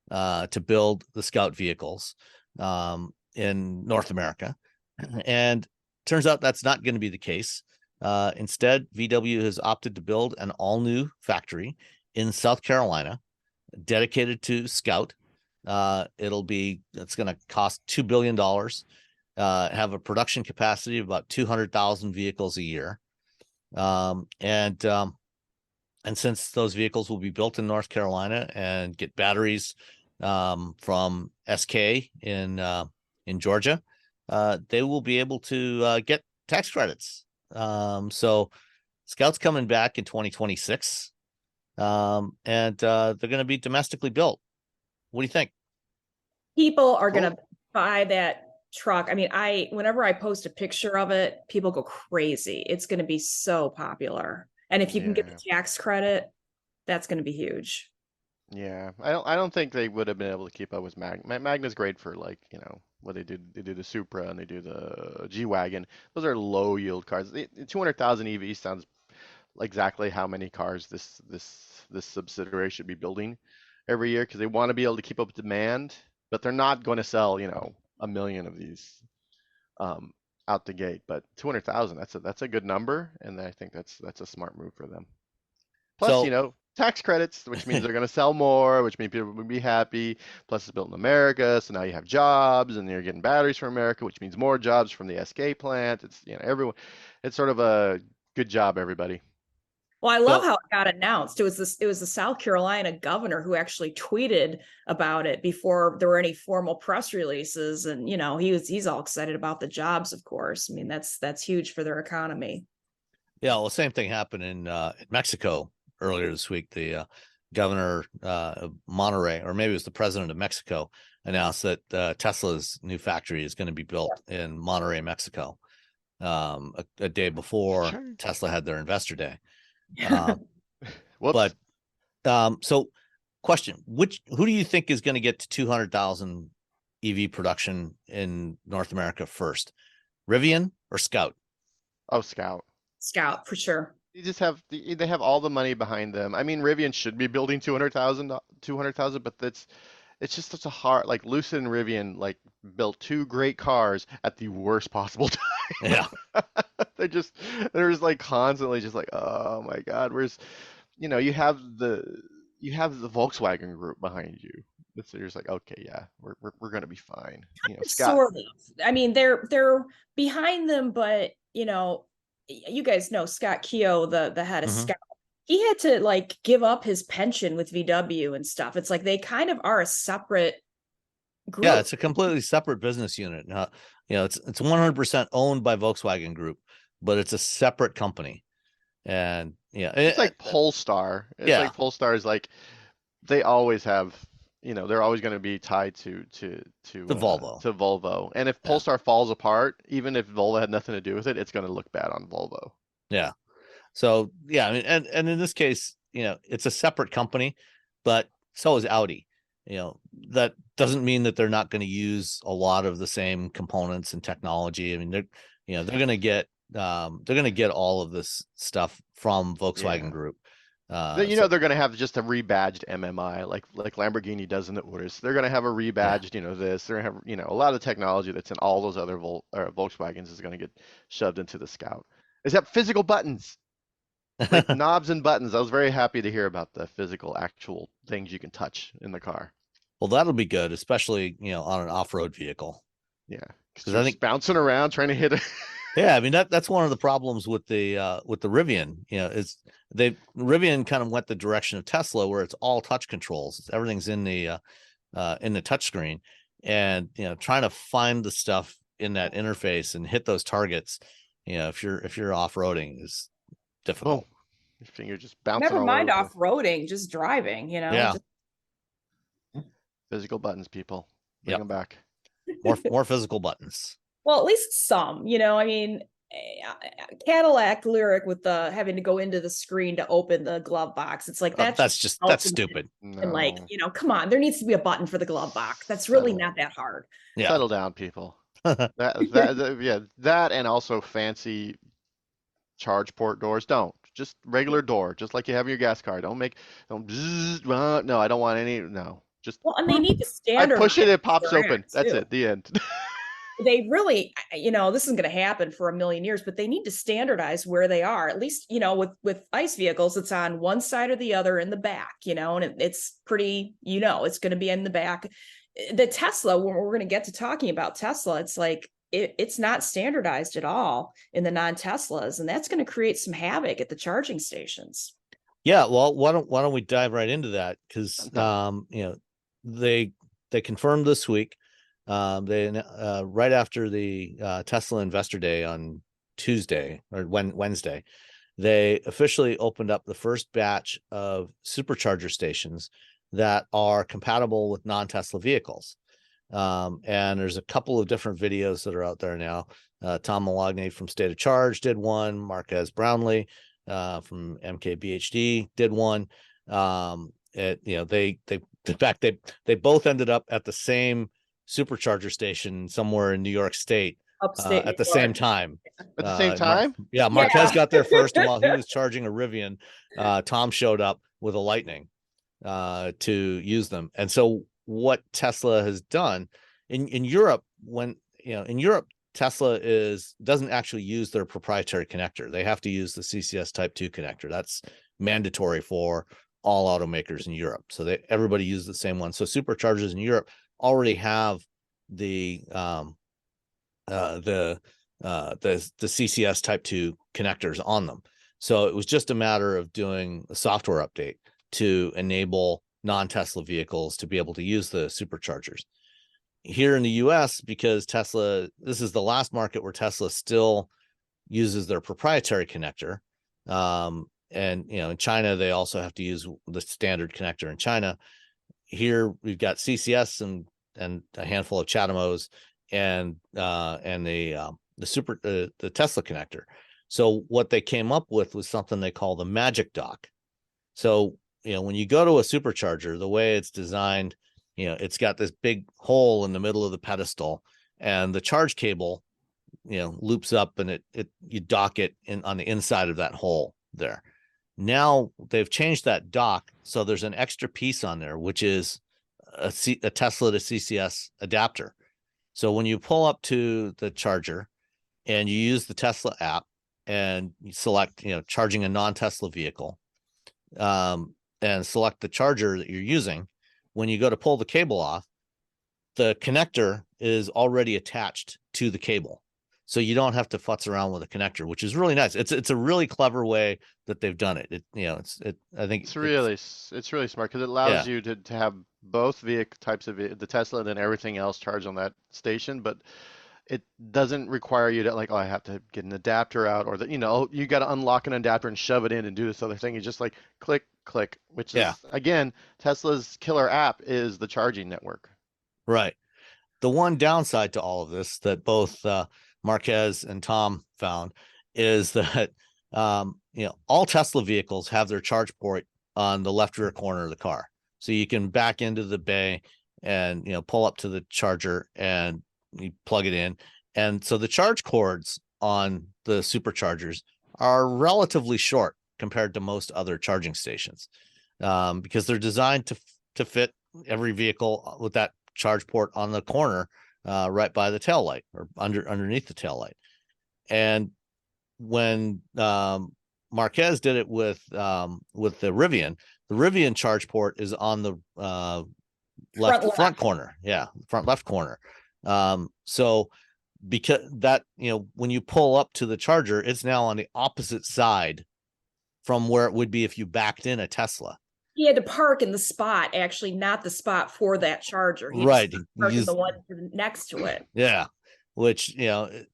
to build the Scout vehicles in North America, and turns out that's not going to be the case. Instead, VW has opted to build an all-new factory in South Carolina dedicated to Scout. It's going to cost $2 billion, have a production capacity of about 200,000 vehicles a year. And since those vehicles will be built in North Carolina and get batteries from SK in Georgia, they will be able to get tax credits. So Scout's coming back in 2026, and they're going to be domestically built. What do you think? People are going to buy that truck. I mean, whenever I post a picture of it, people go crazy. It's going to be so popular. And if you can get the tax credit, that's going to be huge. Yeah, I don't think they would have been able to keep up with Magna. Magna's great for like, what they do the Supra and they do the G-Wagon. Those are low yield cars. The 200,000 EV sounds like exactly how many cars this subsidiary should be building every year because they want to be able to keep up with demand, but they're not going to sell, 1 million of these out the gate. But 200,000, that's a good number, and I think that's a smart move for them. Plus, tax credits, which means they're going to sell more, which means people will be happy. Plus, it's built in America, so now you have jobs, and you're getting batteries from America, which means more jobs from the SK plant. It's everyone. It's sort of a good job, everybody. Well, I love how it got announced. It was the South Carolina governor who actually tweeted about it before there were any formal press releases, and he's all excited about the jobs. Of course, I mean that's huge for their economy. Yeah, well, the same thing happened in Mexico earlier this week. The governor of Monterrey, or maybe it was the president of Mexico, announced that Tesla's new factory is going to be built in Monterrey, Mexico, a day before Tesla had their investor day. But so question, who do you think is going to get to 200,000 EV production in North America first, Rivian or Scout? Oh, Scout for sure. You just they have all the money behind them. I mean, Rivian should be building 200,000, but it's just such a hard, like Lucid and Rivian like built two great cars at the worst possible time. Yeah. they're just like constantly just like, oh my God, you have the Volkswagen group behind you. So you're just like, okay, yeah, we're gonna be fine. Scott. Sort of. I mean, they're behind them, but you guys know Scott Keogh, the head of Scout. He had to like give up his pension with VW and stuff. It's like they kind of are a separate group. Yeah, it's a completely separate business unit. It's 100% owned by Volkswagen Group, but it's a separate company. And it's like Polestar. It's like Polestar is like they always have they're always going to be tied to Volvo. to Volvo. And if Polestar falls apart, even if Volvo had nothing to do with it, it's going to look bad on Volvo. Yeah. So yeah, I mean, and in this case, it's a separate company, but so is Audi. That doesn't mean that they're not going to use a lot of the same components and technology. I mean, they're going to get all of this stuff from Volkswagen Group. They're going to have just a rebadged MMI like Lamborghini does in the Urus. They're going to have a rebadged, this. They're going to have, a lot of the technology that's in all those other Volkswagens is going to get shoved into the Scout. Except physical buttons, like knobs and buttons. I was very happy to hear about the physical, actual things you can touch in the car. Well, that'll be good, especially on an off-road vehicle. Yeah, because I think bouncing around trying to hit it. Yeah, I mean that's one of the problems with the Rivian. Is Rivian kind of went the direction of Tesla, where it's all touch controls. Everything's in the touch screen, and trying to find the stuff in that interface and hit those targets. If you're off-roading is difficult. Oh, your finger just bouncing. Never all mind over off-roading, just driving. Yeah. Physical buttons, people. Bring them back. More physical buttons. Well, at least some. I mean, Cadillac Lyric with the having to go into the screen to open the glove box. It's like that's stupid. No. And like, come on, there needs to be a button for the glove box. That's really not that hard. Yeah. Settle down, people. That and also fancy charge port doors. Don't just regular door, just like you have in your gas car. Don't bzzz, no, I don't want any. No, just and they need to standardize. I push it, it pops open. That's it. The end. They really, this isn't going to happen for a million years, but they need to standardize where they are. At least, with ICE vehicles, it's on one side or the other in the back, and it's pretty, it's going to be in the back. The Tesla, when we're going to get to talking about Tesla, it's like, it's not standardized at all in the non-Teslas, and that's going to create some havoc at the charging stations. Yeah, well, why don't we dive right into that? Because they confirmed this week. They right after the Tesla Investor Day on Tuesday or Wednesday, they officially opened up the first batch of supercharger stations that are compatible with non-Tesla vehicles. And there's a couple of different videos that are out there now. Tom Malogne from State of Charge did one. Marquez Brownlee from MKBHD did one. They in fact they both ended up at the same supercharger station somewhere in New York State at the same time. At the same time? Marquez got there first, and while he was charging a Rivian, Tom showed up with a Lightning to use them. And so what Tesla has done in Europe, in Europe, Tesla doesn't actually use their proprietary connector. They have to use the CCS Type 2 connector. That's mandatory for all automakers in Europe. So everybody uses the same one. So superchargers in Europe already have the CCS Type 2 connectors on them. So it was just a matter of doing a software update to enable non-Tesla vehicles to be able to use the superchargers. Here in the US, because Tesla, this is the last market where Tesla still uses their proprietary connector. And in China, they also have to use the standard connector in China. Here we've got CCS and a handful of CHAdeMOs and the Tesla connector. So what they came up with was something they call the Magic Dock. So when you go to a supercharger, the way it's designed, it's got this big hole in the middle of the pedestal, and the charge cable, loops up, and you dock it on the inside of that hole there. Now they've changed that dock, so there's an extra piece on there, which is a Tesla to CCS adapter. So when you pull up to the charger and you use the Tesla app and you select, charging a non-Tesla vehicle, and select the charger that you're using, when you go to pull the cable off, the connector is already attached to the cable. So you don't have to futz around with a connector, which is really nice. It's a really clever way that they've done it. I think it's really smart because it allows you to have both vehicle types of the Tesla and then everything else charged on that station. But it doesn't require you to like, oh, I have to get an adapter out, or that, you got to unlock an adapter and shove it in and do this other thing. It's just like click, click, which Yeah. is, again, Tesla's killer app is the charging network. Right. The one downside to all of this that both Marquez and Tom found is that all Tesla vehicles have their charge port on the left rear corner of the car, so you can back into the bay and pull up to the charger and you plug it in. And so the charge cords on the Superchargers are relatively short compared to most other charging stations, because they're designed to fit every vehicle with that charge port on the corner, right by the tail light or underneath the tail light. And when Marquez did it with the Rivian charge port is on the front corner. Yeah, front left corner. So because that, when you pull up to the charger, it's now on the opposite side from where it would be if you backed in a Tesla. He had to park in the spot, actually, not the spot for that charger. He Right. parked in the one next to it. Yeah. Which, they're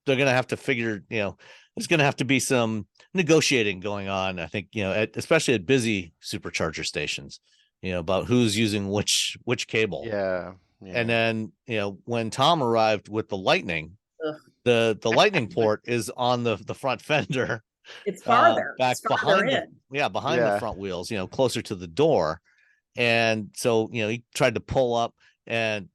going to have to figure, there's going to have to be some negotiating going on, I think, especially at busy supercharger stations, about who's using which cable. Yeah. And then, when Tom arrived with the Lightning, the Lightning port is on the front fender. It's farther. Back behind the front wheels, closer to the door. And so, he tried to pull up and,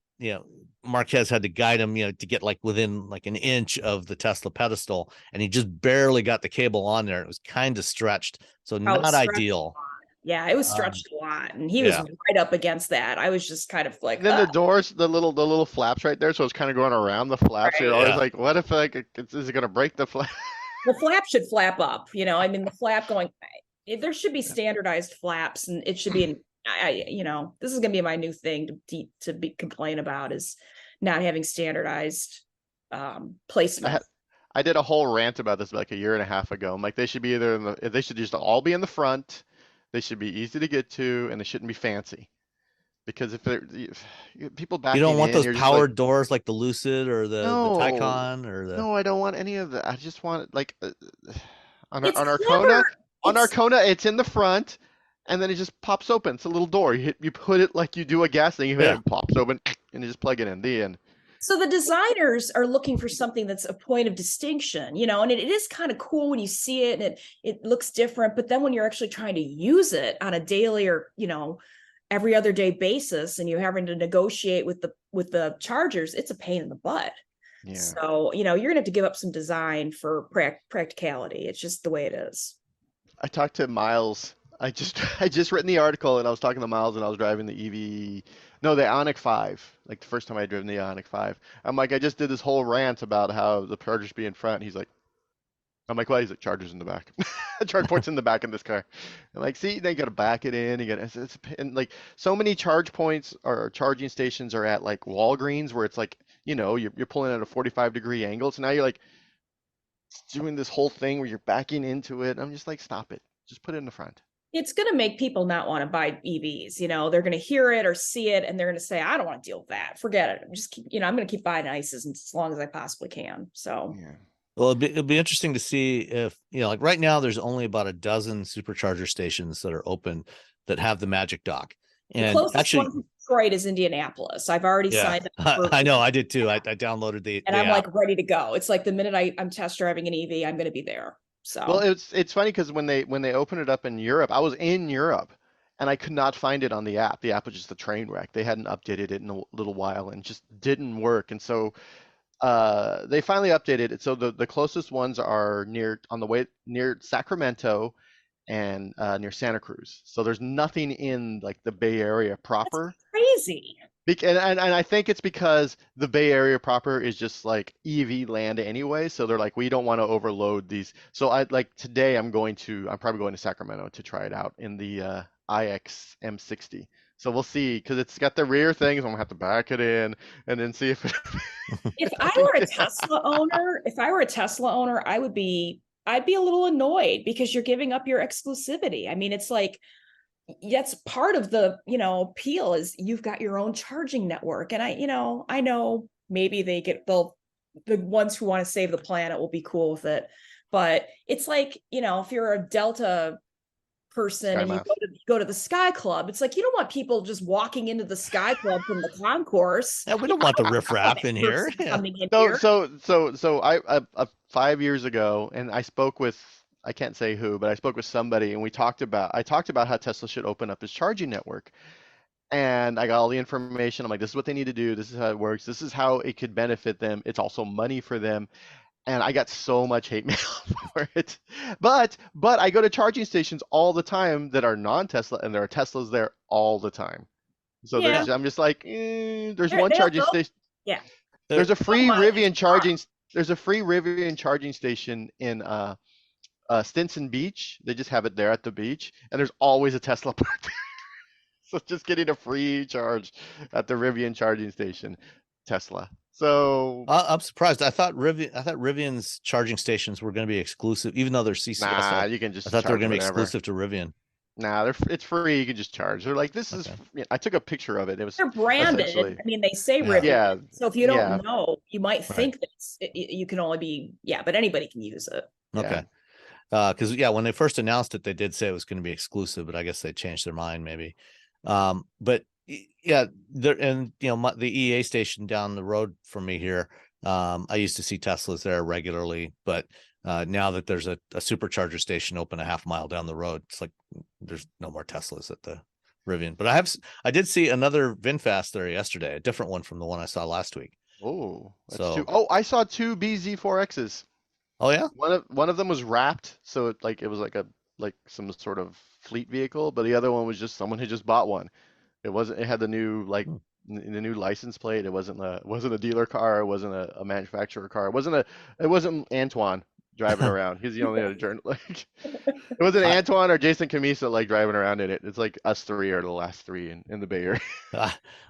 Marquez had to guide him, to get like within like an inch of the Tesla pedestal. And he just barely got the cable on there. It was kind of stretched. So not ideal. Yeah, it was stretched a lot. And he was right up against that. I was just kind of like, then the doors, the little flaps right there. So it's kind of going around the flaps. Right. You're always like, what if is it going to break the flap? The flap should flap up, the flap going, there should be standardized flaps, and it should be, this is going to be my new thing to complain about, is not having standardized placement. I did a whole rant about this like a year and a half ago. I'm like, they should be they should just all be in the front. They should be easy to get to, and they shouldn't be fancy. Because if people backing in, you don't want those powered doors like the Lucid or the Taycan or the. No, I don't want any of that. I just want like on our Kona. On our Kona, it's in the front, and then it just pops open. It's a little door. You put it like you do a gas thing. You hit it, pops open, and you just plug it in. The end. So the designers are looking for something that's a point of distinction, and it is kind of cool when you see it and it looks different. But then when you're actually trying to use it on a daily or every other day basis, and you're having to negotiate with the chargers, it's a pain in the butt. Yeah. So you're gonna have to give up some design for practicality. It's just the way it is. I talked to Miles. I just written the article, and I was talking to Miles, and I was driving the Ioniq 5, like the first time I had driven the Ioniq 5. I'm like, I just did this whole rant about how the chargers be in front. He's like, I'm like, well, he's like, chargers in the back. Charge ports in the back of this car. I'm like, see, they got to back it in. And like so many charge points or charging stations are at like Walgreens, where it's like, you're pulling at a 45-degree angle. So now you're like doing this whole thing where you're backing into it. I'm just like, stop it. Just put it in the front. It's going to make people not want to buy EVs. They're going to hear it or see it, and they're going to say, I don't want to deal with that. Forget it. I'm going to keep buying ICEs as long as I possibly can. So, yeah. Well, it'll be interesting to see if, like right now, there's only about a dozen supercharger stations that are open that have the Magic Dock. And the closest one to Detroit is Indianapolis. I've already signed up. I know, I did too. I downloaded the and I'm app. like ready to go. It's like the minute I'm test driving an EV, I'm going to be there. So well, it's funny because when they opened it up in Europe, I was in Europe, and I could not find it on the app. The app was just a train wreck. They hadn't updated it in a little while, and just didn't work. And so they finally updated it. So the closest ones are near Sacramento and near Santa Cruz. So there's nothing in like the Bay Area proper. That's crazy. And I think it's because the Bay Area proper is just like EV land anyway. So they're like, we don't want to overload these. So today I'm probably going to Sacramento to try it out in the iX M60. So we'll see, because it's got the rear things. I'm gonna have to back it in and then see if it. If I were a Tesla owner, I'd be a little annoyed, because you're giving up your exclusivity. I mean, it's like, that's part of the, appeal is you've got your own charging network. And I know maybe they'll the ones who want to save the planet will be cool with it. But it's like, if you're a Delta person Sky and Mass. you go to the Sky Club, it's like you don't want people just walking into the Sky Club from the concourse. Yeah, we don't want the riffraff in here. Person Yeah. coming in So here. so I 5 years ago, and I spoke with, I can't say who, but I spoke with somebody, and I talked about how Tesla should open up its charging network. And I got all the information. I'm like, this is what they need to do. This is how it works. This is how it could benefit them. It's also money for them. And I got so much hate mail for it. But I go to charging stations all the time that are non-Tesla, and there are Teslas there all the time. So Yeah. I'm just like, there's one charging station. Yeah. There's a free mileage Rivian car. charging. There's a free Rivian charging station in Stinson Beach. They just have it there at the beach, and there's always a Tesla parked there. So just getting a free charge at the Rivian charging station, Tesla. So I'm surprised. I thought Rivian's charging stations were going to be exclusive, even though they're CCS. nah, you can just. I thought they were charge going to be whatever. exclusive to Rivian. Nah, it's free. You can just charge. They're like, this is. Okay. I took a picture of it. It was. They're branded. essentially- I mean, they say Yeah. Rivian. Yeah. So if you don't yeah. know, you might think that you can only be, but anybody can use it. Okay. Because when they first announced it, they did say it was going to be exclusive, but I guess they changed their mind maybe. But yeah, there, and the EA station down the road from me here, I used to see Teslas there regularly, but now that there's a supercharger station open a half mile down the road, it's like there's no more Teslas at the Rivian. But I did see another VinFast there yesterday, a different one from the one I saw last week. Oh, that's So- two. Oh, I saw two BZ4Xs. Oh yeah, One of them was wrapped, so it was like some sort of fleet vehicle, but the other one was just someone who just bought one. It wasn't. It had the new the new license plate. It wasn't a dealer car. It wasn't a manufacturer car. It wasn't Antoine driving around. He's the only other journalist. It wasn't Antoine or Jason Camisa like driving around in it. It's like us three are the last three in the Bay Area.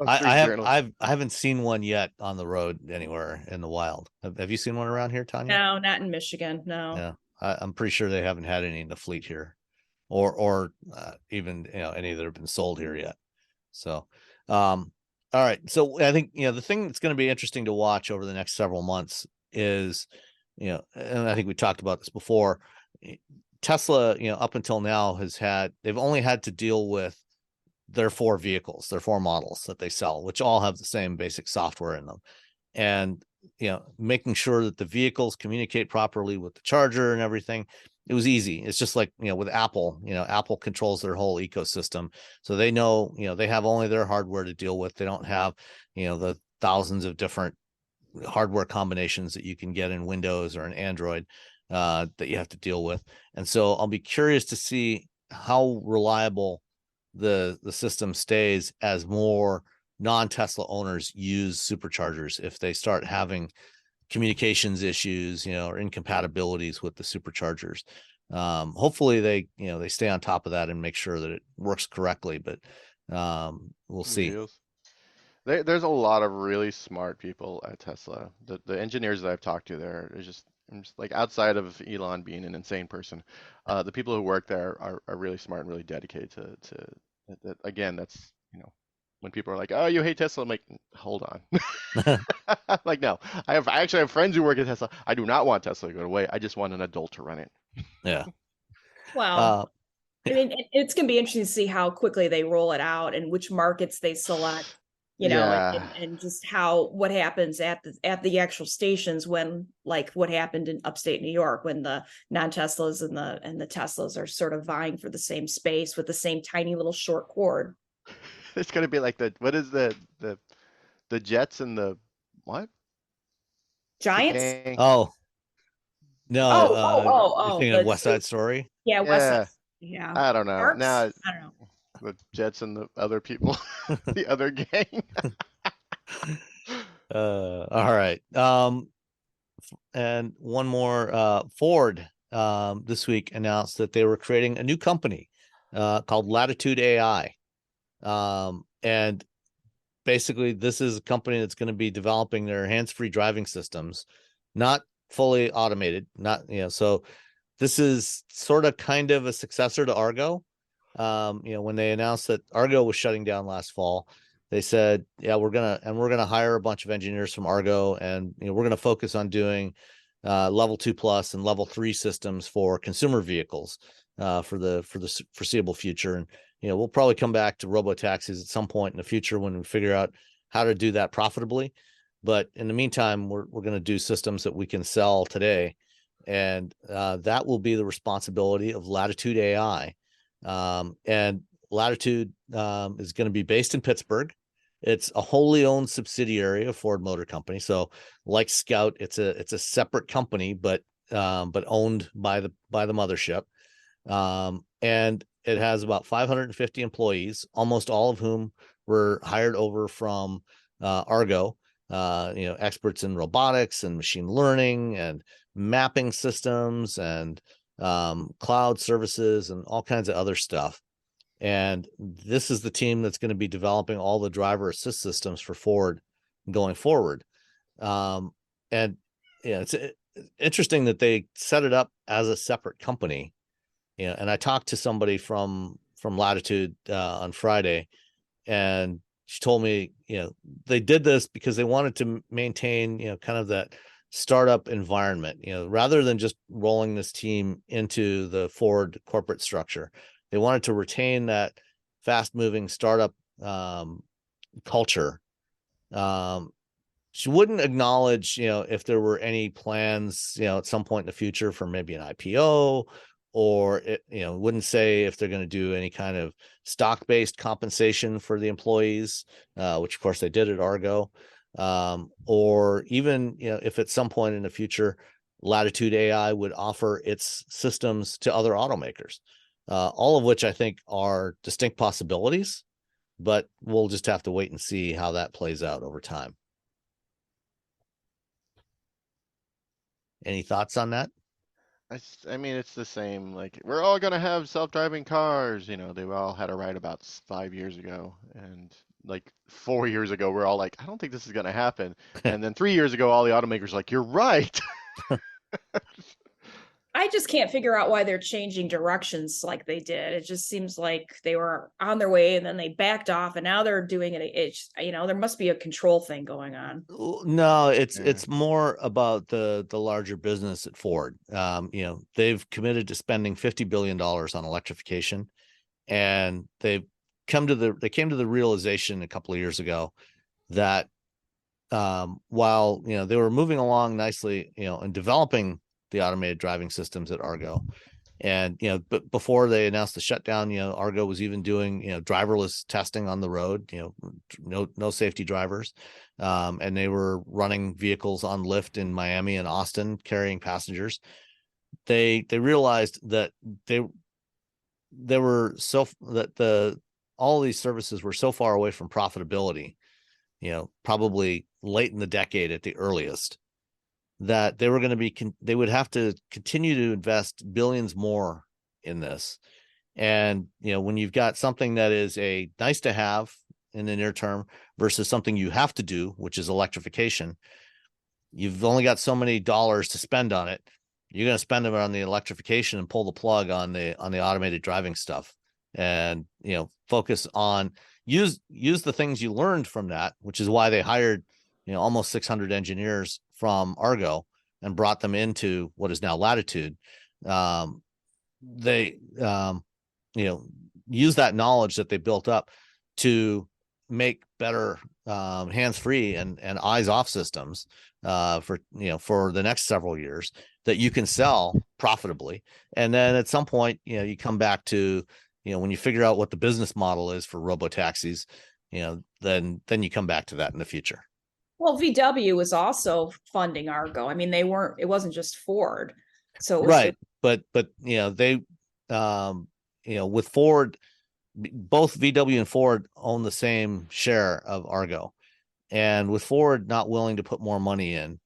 I haven't seen one yet on the road anywhere in the wild. Have you seen one around here, Tanya? No, not in Michigan. No. Yeah, I'm pretty sure they haven't had any in the fleet here, or even any that have been sold here yet. So, all right. So I think the thing that's going to be interesting to watch over the next several months is, and I think we talked about this before. Tesla, up until now they've only had to deal with their four models that they sell, which all have the same basic software in them. And, making sure that the vehicles communicate properly with the charger and everything, it was easy. It's just like, with Apple, Apple controls their whole ecosystem. So they know, they have only their hardware to deal with. They don't have, the thousands of different hardware combinations that you can get in Windows or an Android that you have to deal with. And so I'll be curious to see how reliable the system stays as more non-Tesla owners use superchargers, if they start having communications issues, or incompatibilities with the superchargers. Hopefully they stay on top of that and make sure that it works correctly, but we'll see. There's a lot of really smart people at Tesla. The engineers that I've talked to there, I'm just like, outside of Elon being an insane person, the people who work there are really smart and really dedicated to again, that's, when people are like, oh, you hate Tesla, I'm like, hold on. Like, no, I actually have friends who work at Tesla. I do not want Tesla to go away. I just want an adult to run it. Yeah. Well, I mean, it's going to be interesting to see how quickly they roll it out and which markets they select, and just what happens at the actual stations when, like what happened in upstate New York, when the non-Teslas and the Teslas are sort of vying for the same space with the same tiny little short cord. It's going to be like what is the Jets and the what? Giants? Oh, no. You're thinking of West Side Story? Yeah, West Side. Yeah. I don't know. Sharks? Now I don't know. the Jets and the other people, the other gang. All right. And one more, Ford this week announced that they were creating a new company called Latitude AI. And basically this is a company that's going to be developing their hands-free driving systems, not fully automated, so this is sort of kind of a successor to Argo. When they announced that Argo was shutting down last fall, they said, yeah, we're gonna hire a bunch of engineers from Argo, and we're gonna focus on doing level 2 plus and level 3 systems for consumer vehicles for the foreseeable future. And we'll probably come back to robo-taxis at some point in the future when we figure out how to do that profitably. But in the meantime, we're going to do systems that we can sell today, and that will be the responsibility of Latitude AI. And Latitude is going to be based in Pittsburgh. It's a wholly owned subsidiary of Ford Motor Company. So, like Scout, it's a separate company, but owned by the mothership. And it has about 550 employees, almost all of whom were hired over from Argo. Experts in robotics and machine learning and mapping systems and cloud services and all kinds of other stuff. And this is the team that's going to be developing all the driver assist systems for Ford going forward. It's interesting that they set it up as a separate company. And I talked to somebody from Latitude on Friday, and she told me, they did this because they wanted to maintain, kind of that startup environment, rather than just rolling this team into the Ford corporate structure. They wanted to retain that fast moving startup culture. She wouldn't acknowledge, if there were any plans, at some point in the future for maybe an IPO, or wouldn't say if they're going to do any kind of stock-based compensation for the employees, which of course they did at Argo, or even if at some point in the future Latitude AI would offer its systems to other automakers, all of which I think are distinct possibilities, but we'll just have to wait and see how that plays out over time. Any thoughts on that? I mean, it's the same. Like, we're all gonna have self-driving cars. They all had a ride about 5 years ago, and like 4 years ago, we're all like, I don't think this is gonna happen. And then 3 years ago, all the automakers were like, you're right. I just can't figure out why they're changing directions like they did. It just seems like they were on their way and then they backed off, and now they're doing it. It's, there must be a control thing going on. No, it's more about the larger business at Ford. They've committed to spending $50 billion on electrification, and they came to the realization a couple of years ago that while they were moving along nicely, and developing the automated driving systems at Argo, and but before they announced the shutdown, Argo was even doing driverless testing on the road, no safety drivers, and they were running vehicles on Lyft in Miami and Austin carrying passengers. They realized that all these services were so far away from profitability, probably late in the decade at the earliest, that they would have to continue to invest billions more in this. And, when you've got something that is a nice to have in the near term versus something you have to do, which is electrification, you've only got so many dollars to spend on it. You're going to spend them on the electrification and pull the plug on the automated driving stuff, and, focus on use the things you learned from that, which is why they hired, almost 600 engineers from Argo and brought them into what is now Latitude. They use that knowledge that they built up to make better hands-free and eyes-off systems for the next several years that you can sell profitably. And then at some point, you come back to, when you figure out what the business model is for robo-taxis, then you come back to that in the future. Well, VW was also funding Argo. I mean, it wasn't just Ford. So it was right. But they, with Ford, both VW and Ford own the same share of Argo, and with Ford not willing to put more money in,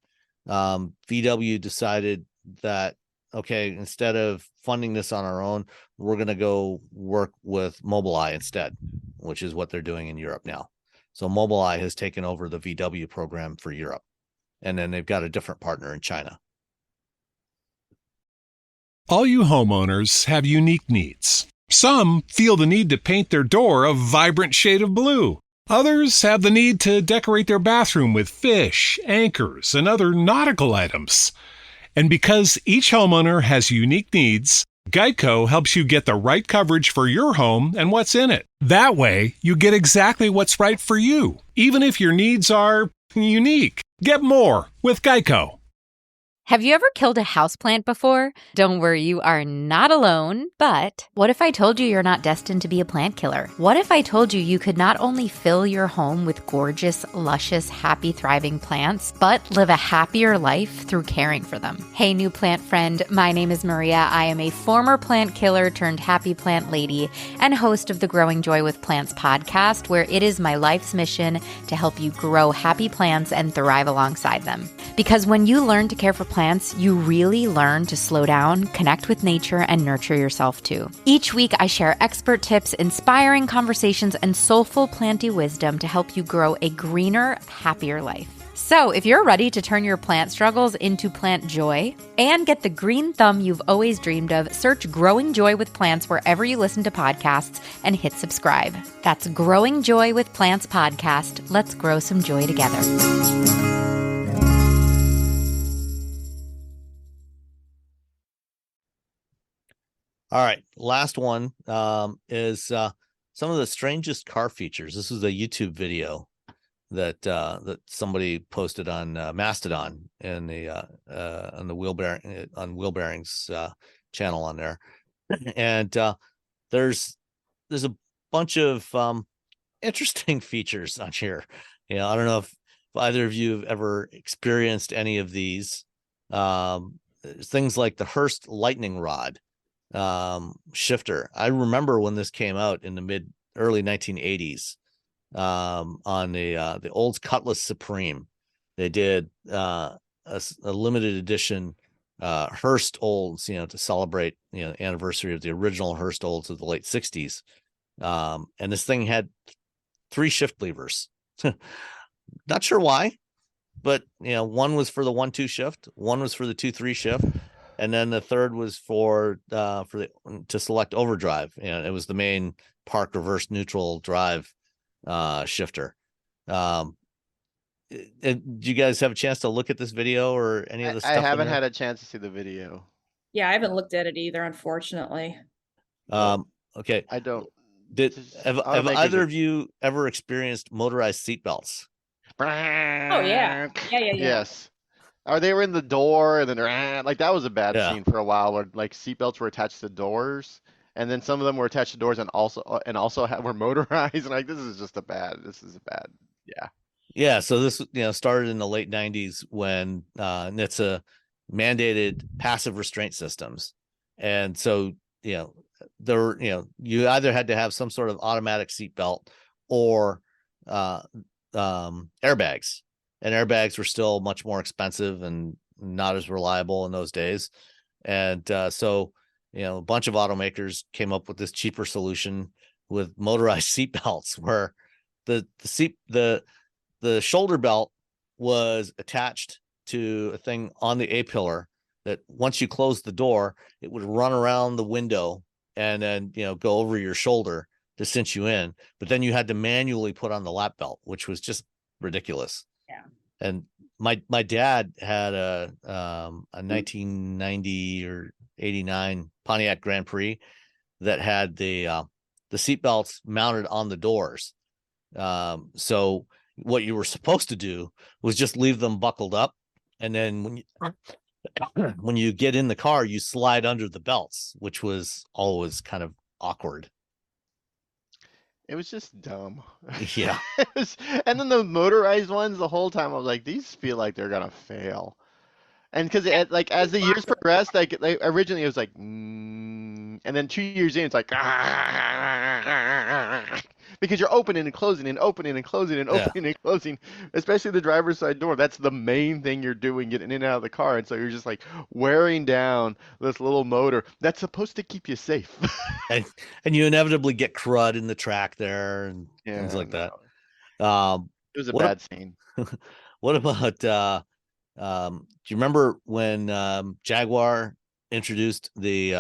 VW decided that, okay, instead of funding this on our own, we're going to go work with Mobileye instead, which is what they're doing in Europe now. So Mobileye has taken over the VW program for Europe, and then they've got a different partner in China. All you homeowners have unique needs. Some feel the need to paint their door a vibrant shade of blue. Others have the need to decorate their bathroom with fish, anchors, and other nautical items. And because each homeowner has unique needs, Geico helps you get the right coverage for your home and what's in it. That way, you get exactly what's right for you, even if your needs are unique. Get more with Geico. Have you ever killed a houseplant before? Don't worry, you are not alone. But what if I told you you're not destined to be a plant killer? What if I told you you could not only fill your home with gorgeous, luscious, happy, thriving plants, but live a happier life through caring for them? Hey, new plant friend, my name is Maria. I am a former plant killer turned happy plant lady and host of the Growing Joy with Plants podcast, where it is my life's mission to help you grow happy plants and thrive alongside them. Because when you learn to care for plants, you really learn to slow down, connect with nature, and nurture yourself too. Each week, I share expert tips, inspiring conversations, and soulful planty wisdom to help you grow a greener, happier life. So if you're ready to turn your plant struggles into plant joy and get the green thumb you've always dreamed of, search Growing Joy with Plants wherever you listen to podcasts and hit subscribe. That's Growing Joy with Plants podcast. Let's grow some joy together. All right, last one is some of the strangest car features. This is a YouTube video that that somebody posted on Mastodon in the on the wheel bearings channel on there, and there's a bunch of interesting features on here. You know, I don't know if either of you have ever experienced any of these. Things like the Hurst lightning rod shifter. I remember when this came out in the early 1980s on the Olds Cutlass Supreme. They did a limited edition Hurst Olds, you know, to celebrate, you know, anniversary of the original Hurst Olds of the late 60s. And this thing had 3 shift levers. Not sure why, but you know, one was for the 1-2 shift, one was for the 2-3 shift, and then the third was to select overdrive. You know, it was the main park reverse neutral drive shifter. Did you guys have a chance to look at this video or any of the stuff? I haven't had a chance to see the video. Yeah, I haven't looked at it either, unfortunately. Okay. I don't. Have either of you ever experienced motorized seatbelts? Oh yeah. Yes. Or they were in the door, and then like that was a bad scene for a while, where like seatbelts were attached to doors, and then some of them were attached to doors and also were motorized. And like this is a bad. Yeah. So this, you know, started in the late 90s when NHTSA mandated passive restraint systems, and so you know you either had to have some sort of automatic seatbelt or airbags. And airbags were still much more expensive and not as reliable in those days. And so, you know, a bunch of automakers came up with this cheaper solution with motorized seat belts, where the shoulder belt was attached to a thing on the A-pillar that once you closed the door, it would run around the window and then, you know, go over your shoulder to cinch you in. But then you had to manually put on the lap belt, which was just ridiculous. Yeah. And my dad had a 1990 or 89 Pontiac Grand Prix that had the seat belts mounted on the doors. So what you were supposed to do was just leave them buckled up, and then when you get in the car, you slide under the belts, which was always kind of awkward. It was just dumb. Yeah. And then the motorized ones, the whole time I was like, these feel like they're gonna fail. And because like as the years progressed, like originally it was like, and then 2 years in, it's like, because you're opening and closing and opening and closing and opening and closing, especially the driver's side door. That's the main thing you're doing, getting in and out of the car. And so you're just like wearing down this little motor that's supposed to keep you safe. and you inevitably get crud in the track there and things like that. It was a bad scene. What about do you remember when Jaguar introduced the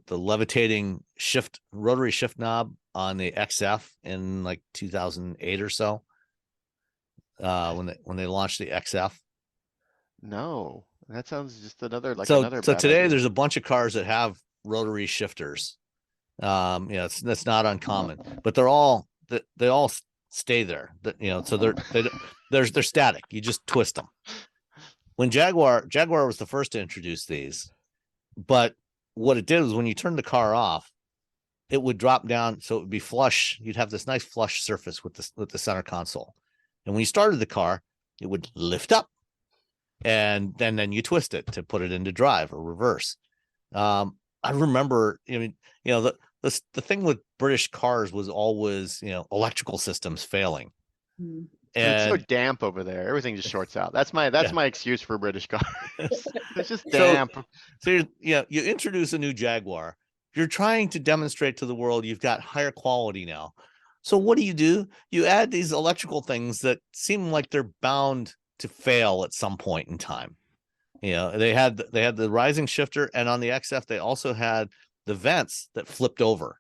levitating rotary shift knob on the XF in like 2008 or so? When they launched the XF. No, that sounds just another So bad today idea. there's a bunch of cars that have rotary shifters. That's not uncommon, but they all stay there. So they're static. You just twist them. When Jaguar was the first to introduce these, but what it did was when you turned the car off, it would drop down, so it would be flush. You'd have this nice flush surface with the center console, and when you started the car, it would lift up, and then you twist it to put it into drive or reverse. I remember, the thing with British cars was always, electrical systems failing. Mm. And it's so damp over there. Everything just shorts out. That's my excuse for British cars. It's just damp. So you introduce a new Jaguar. You're trying to demonstrate to the world you've got higher quality now. So what do? You add these electrical things that seem like they're bound to fail at some point in time. They had the rising shifter, and on the XF they also had the vents that flipped over.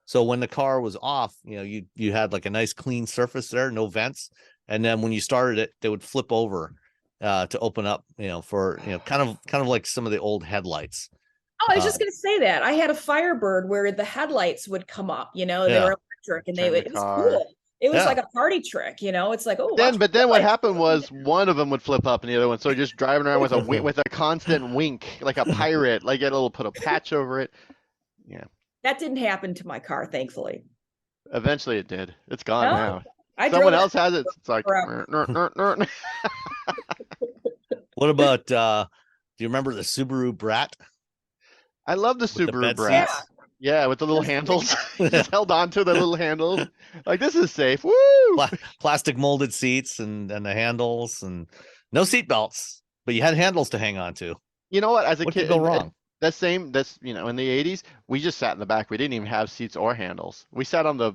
So when the car was off, you had like a nice clean surface there, no vents. And then when you started it, they would flip over to open up, for kind of like some of the old headlights. Oh, I was just going to say that. I had a Firebird where the headlights would come up, they were electric, and it was cool. It was like a party trick, It's like, oh. But then what happened was one of them would flip up and the other one. So just driving around with a constant wink, like a pirate, like put a patch over it. Yeah. That didn't happen to my car, thankfully. Eventually it did. It's gone now. Someone else has it. It's like. What about? Do you remember the Subaru Brat? I love the Subaru Brat. Yeah, with the little handles. Just held on to the little handles. Like, this is safe. Woo! Plastic molded seats and the handles, and no seat belts, but you had handles to hang on to. You know what? As a what kid, could go wrong? That's in the 80s, we just sat in the back. We didn't even have seats or handles. We sat on the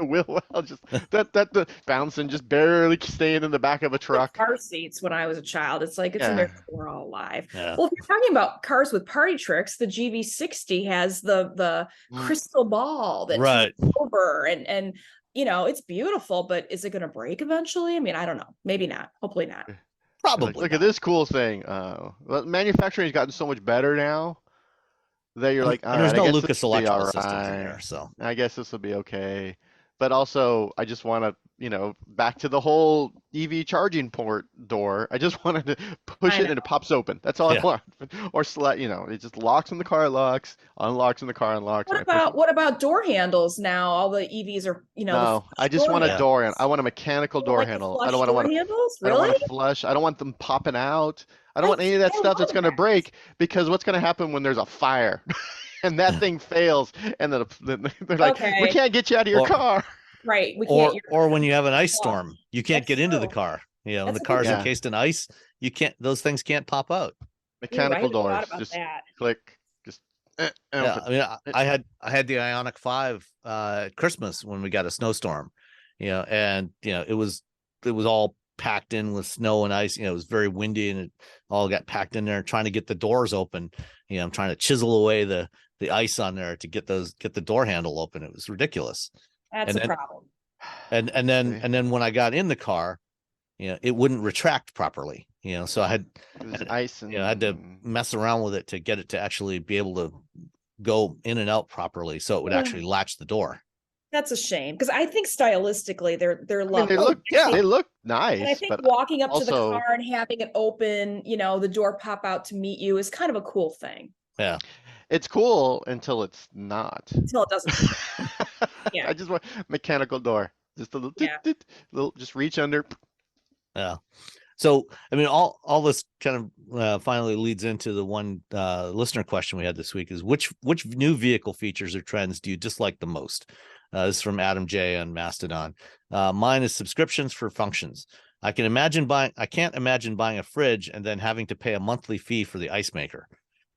wheel well, just that bouncing, just barely staying in the back of a truck. Car seats when I was a child. It's like, it's a miracle we're all alive. Yeah. Well, if you're talking about cars with party tricks, the GV60 has the crystal ball that tips over and it's beautiful, but is it going to break eventually? I mean, I don't know. Maybe not. Hopefully not. Probably. Look at this cool thing. Manufacturing has gotten so much better now that you're like, there's no Lucas electrical systems in there, so I guess this will be okay. But also, I just want to, back to the whole EV charging port door. I just wanted to push it and it pops open. That's all I want. Or it just locks when the car locks, unlocks when the car unlocks. What about door handles now? All the EVs are, No, I just want a door handle. I want a mechanical door handle. I don't want handles. Really? I don't want to flush. I don't want them popping out. I don't want any of that stuff that's going to break, because what's going to happen when there's a fire? And that thing fails, and then they're like, we can't get you out of your car. Right. We can't. Or when you have an ice storm, you can't get into the car. The car's encased in ice. You can't. Those things can't pop out. Mechanical doors, just click. Just. I had the Ioniq 5 at Christmas when we got a snowstorm. And it was all packed in with snow and ice. It was very windy, and it all got packed in there. Trying to get the doors open. I'm trying to chisel away the ice on there to get the door handle open. It was ridiculous. That's a problem. And then when I got in the car, it wouldn't retract properly. So I had ice, and I had to mess around with it to get it to actually be able to go in and out properly, so it would actually latch the door. That's a shame, because I think stylistically they're lovely. They look nice. And I think walking up to the car and having it open, the door pop out to meet you is kind of a cool thing. Yeah. It's cool until it's not. Until it doesn't. I just want mechanical door. Just a little, just reach under. Yeah. So, I mean, all this kind of finally leads into the one listener question we had this week is which new vehicle features or trends do you dislike the most? This is from Adam J on Mastodon. Mine is subscriptions for functions. I can't imagine buying a fridge and then having to pay a monthly fee for the ice maker.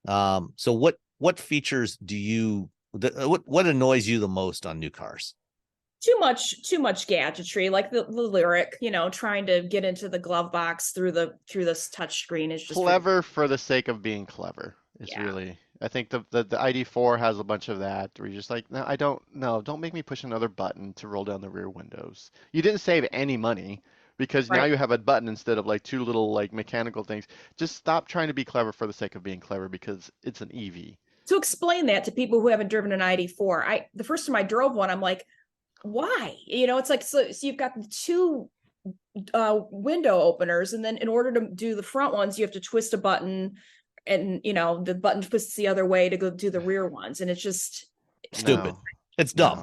So what features do what annoys you the most on new cars? too much gadgetry, like the lyric, trying to get into the glove box through this touch screen is just Clever for the sake of being clever is Yeah. really. I think the ID4 has a bunch of that where you're just like, no, don't make me push another button to roll down the rear windows. You didn't save any money because now Right. you have a button instead of like two little like mechanical things. Just stop trying to be clever for the sake of being clever because it's an EV. To explain that to people who haven't driven an ID4, the first time I drove one, I'm like, why? It's like, so you've got the two window openers, and then in order to do the front ones, you have to twist a button, and the button twists the other way to go do the rear ones, and it's just Stupid. No. It's dumb.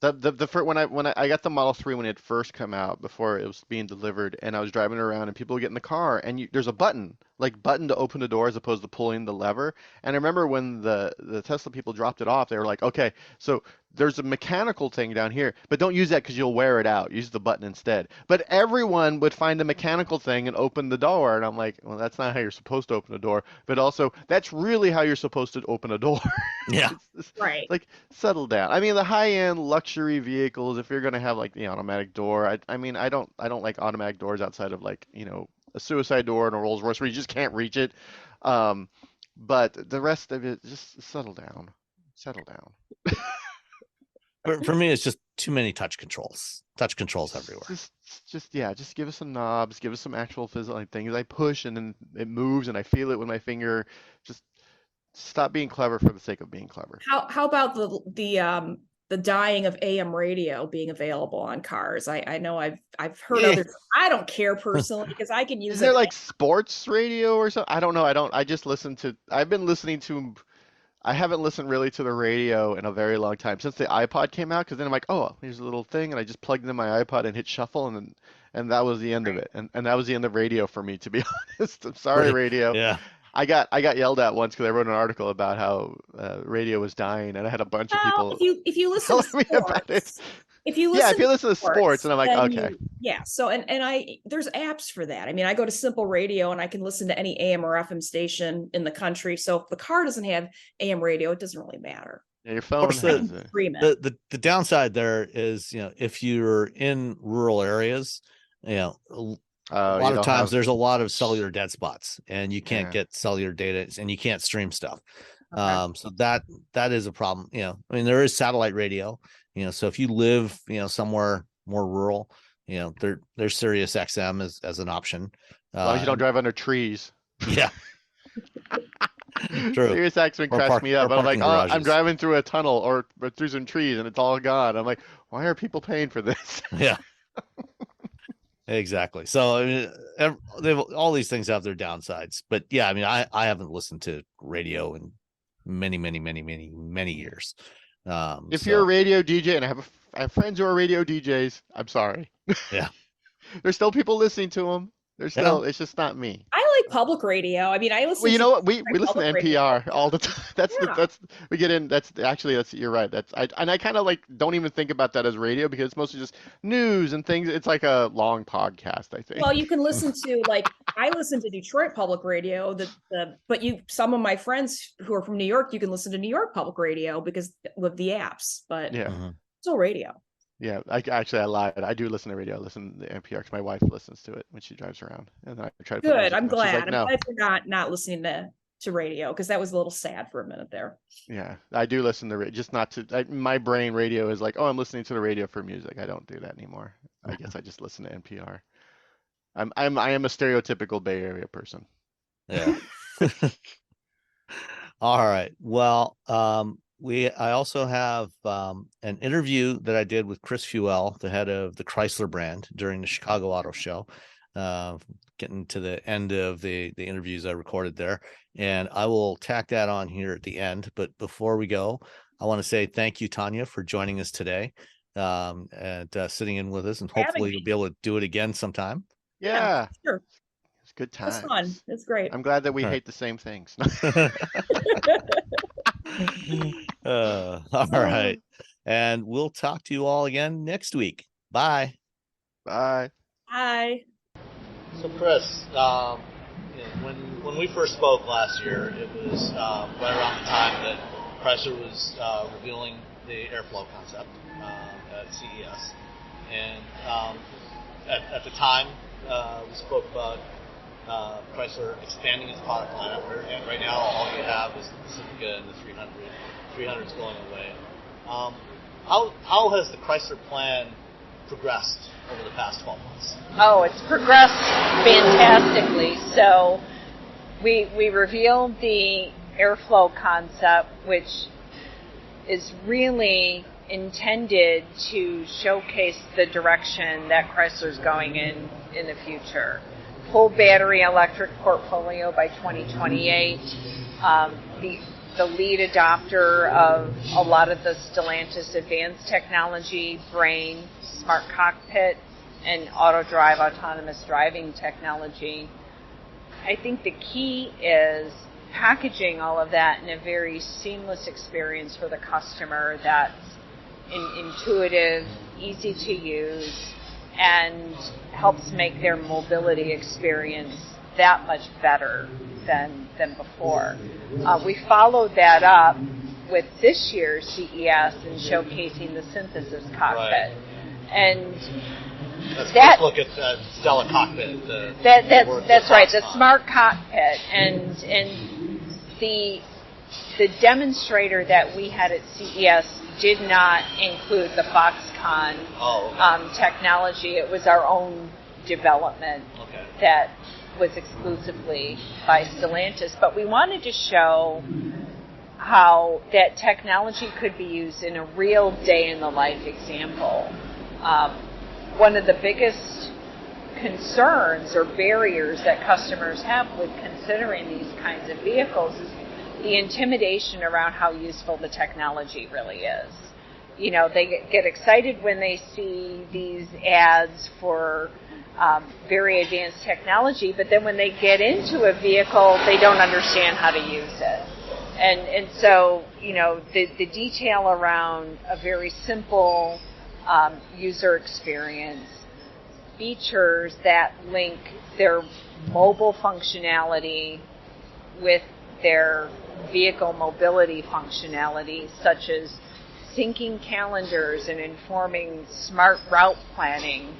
The first, when I got the Model 3 when it first come out before it was being delivered, and I was driving around and people would get in the car and there's a button to open the door as opposed to pulling the lever. And I remember when the Tesla people dropped it off, they were like, okay, so there's a mechanical thing down here, but don't use that because you'll wear it out. Use the button instead. But everyone would find a mechanical thing and open the door, and I'm like, well, that's not how you're supposed to open a door. But also, that's really how you're supposed to open a door. Yeah. right. Like, settle down. I mean, the high-end luxury vehicles, if you're gonna have like the automatic door, I mean, I don't like automatic doors outside of like, a suicide door and a Rolls Royce where you just can't reach it. But the rest of it, just settle down. Settle down. For me, it's just too many touch controls. Touch controls everywhere. Just give us some knobs, give us some actual physical things. I push and then it moves and I feel it with my finger. Just stop being clever for the sake of being clever. How about the dying of AM radio being available on cars? I know I've heard others. I don't care personally because I can use. Is there like sports radio or something? I don't know. I just listen to. I've been listening to. I haven't listened really to the radio in a very long time since the iPod came out. Because then I'm like, oh, here's a little thing, and I just plugged in my iPod and hit shuffle, and that was the end of it. And that was the end of radio for me, to be honest. I'm sorry, radio. Yeah. I got yelled at once because I wrote an article about how radio was dying, and I had a bunch of people if you listen to telling me about it. sports, if you listen to sports, and I'm like, okay. So there's apps for that. I mean, I go to Simple Radio and I can listen to any AM or FM station in the country. So if the car doesn't have AM radio, it doesn't really matter. Yeah, your phone has it. The downside there is, if you're in rural areas, a lot of times there's a lot of cellular dead spots and you can't get cellular data and you can't stream stuff. Okay. So that is a problem. I mean, there is satellite radio, so if you live, somewhere more rural, there's Sirius XM as an option. As long as you don't drive under trees. Yeah. True. Sirius XM crashed me up. I'm like, I'm driving through a tunnel or through some trees and it's all gone. I'm like, why are people paying for this? Yeah. Exactly. So I mean, all these things have their downsides, but yeah, I mean, I haven't listened to radio in many years. If you're a radio DJ, and I have friends who are radio DJs, I'm sorry. Yeah. There's still people listening to them. There's still, it's just not me. I like public radio. I mean, I listen. Well, you know what? We listen to public NPR radio. all the time. We get in. You're right. I kind of like don't even think about that as radio because it's mostly just news and things. It's like a long podcast, I think. Well, you can listen to I listen to Detroit public radio. But some of my friends who are from New York, you can listen to New York public radio because with the apps. But still radio. Yeah, I lied. I do listen to radio. I listen to NPR because my wife listens to it when she drives around, and then I try to. Good. I'm glad. Like, no. I'm glad you're not listening to radio because that was a little sad for a minute there. Yeah, I do listen to radio, just not to. My brain radio is like, oh, I'm listening to the radio for music. I don't do that anymore. I guess I just listen to NPR. I am a stereotypical Bay Area person. Yeah. All right. Well, I also have an interview that I did with Chris Feuell, the head of the Chrysler brand, during the Chicago Auto Show. Getting to the end of the interviews I recorded there, and I will tack that on here at the end. But before we go, I want to say thank you, Tanya, for joining us today and sitting in with us, and hopefully you'll be able to do it again sometime. Yeah, sure. It's good times. It's fun. It's great. I'm glad that we hate the same things. All right. And we'll talk to you all again next week. Bye. Bye. Bye. So Chris, when we first spoke last year, it was right around the time that Chrysler was revealing the airflow concept at CES, and at the time we spoke about Chrysler expanding its product lineup. And right now, all you have is the Pacifica and the 300. 300's going away. How has the Chrysler plan progressed over the past 12 months? Oh, it's progressed fantastically. So we revealed the airflow concept, which is really intended to showcase the direction that Chrysler's going in the future. Full battery electric portfolio by 2028. The lead adopter of a lot of the Stellantis advanced technology, brain, smart cockpit, and auto drive, autonomous driving technology. I think the key is packaging all of that in a very seamless experience for the customer that's intuitive, easy to use, and helps make their mobility experience that much better than before. We followed that up with this year's CES and showcasing the synthesis cockpit. Right. And let's look at the Stella cockpit. That's right, the smart cockpit, and the demonstrator that we had at CES did not include the Foxconn technology. It was our own development that was exclusively by Stellantis. But we wanted to show how that technology could be used in a real day-in-the-life example. One of the biggest concerns or barriers that customers have with considering these kinds of vehicles is the intimidation around how useful the technology really is. You know, they get excited when they see these ads for very advanced technology, but then when they get into a vehicle, they don't understand how to use it. And so, you know, the detail around a very simple user experience, features that link their mobile functionality with their vehicle mobility functionality, such as syncing calendars and informing smart route planning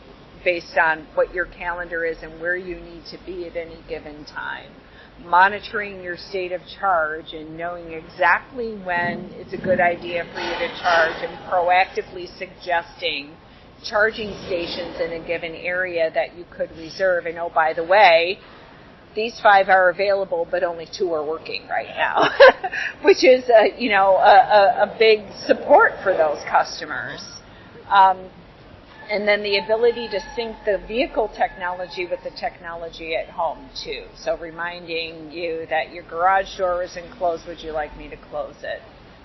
based on what your calendar is and where you need to be at any given time, monitoring your state of charge and knowing exactly when it's a good idea for you to charge and proactively suggesting charging stations in a given area that you could reserve. And oh, by the way, these 5 are available, but only 2 are working right now, which is a big support for those customers. And then the ability to sync the vehicle technology with the technology at home, too. So reminding you that your garage door isn't closed, would you like me to close it?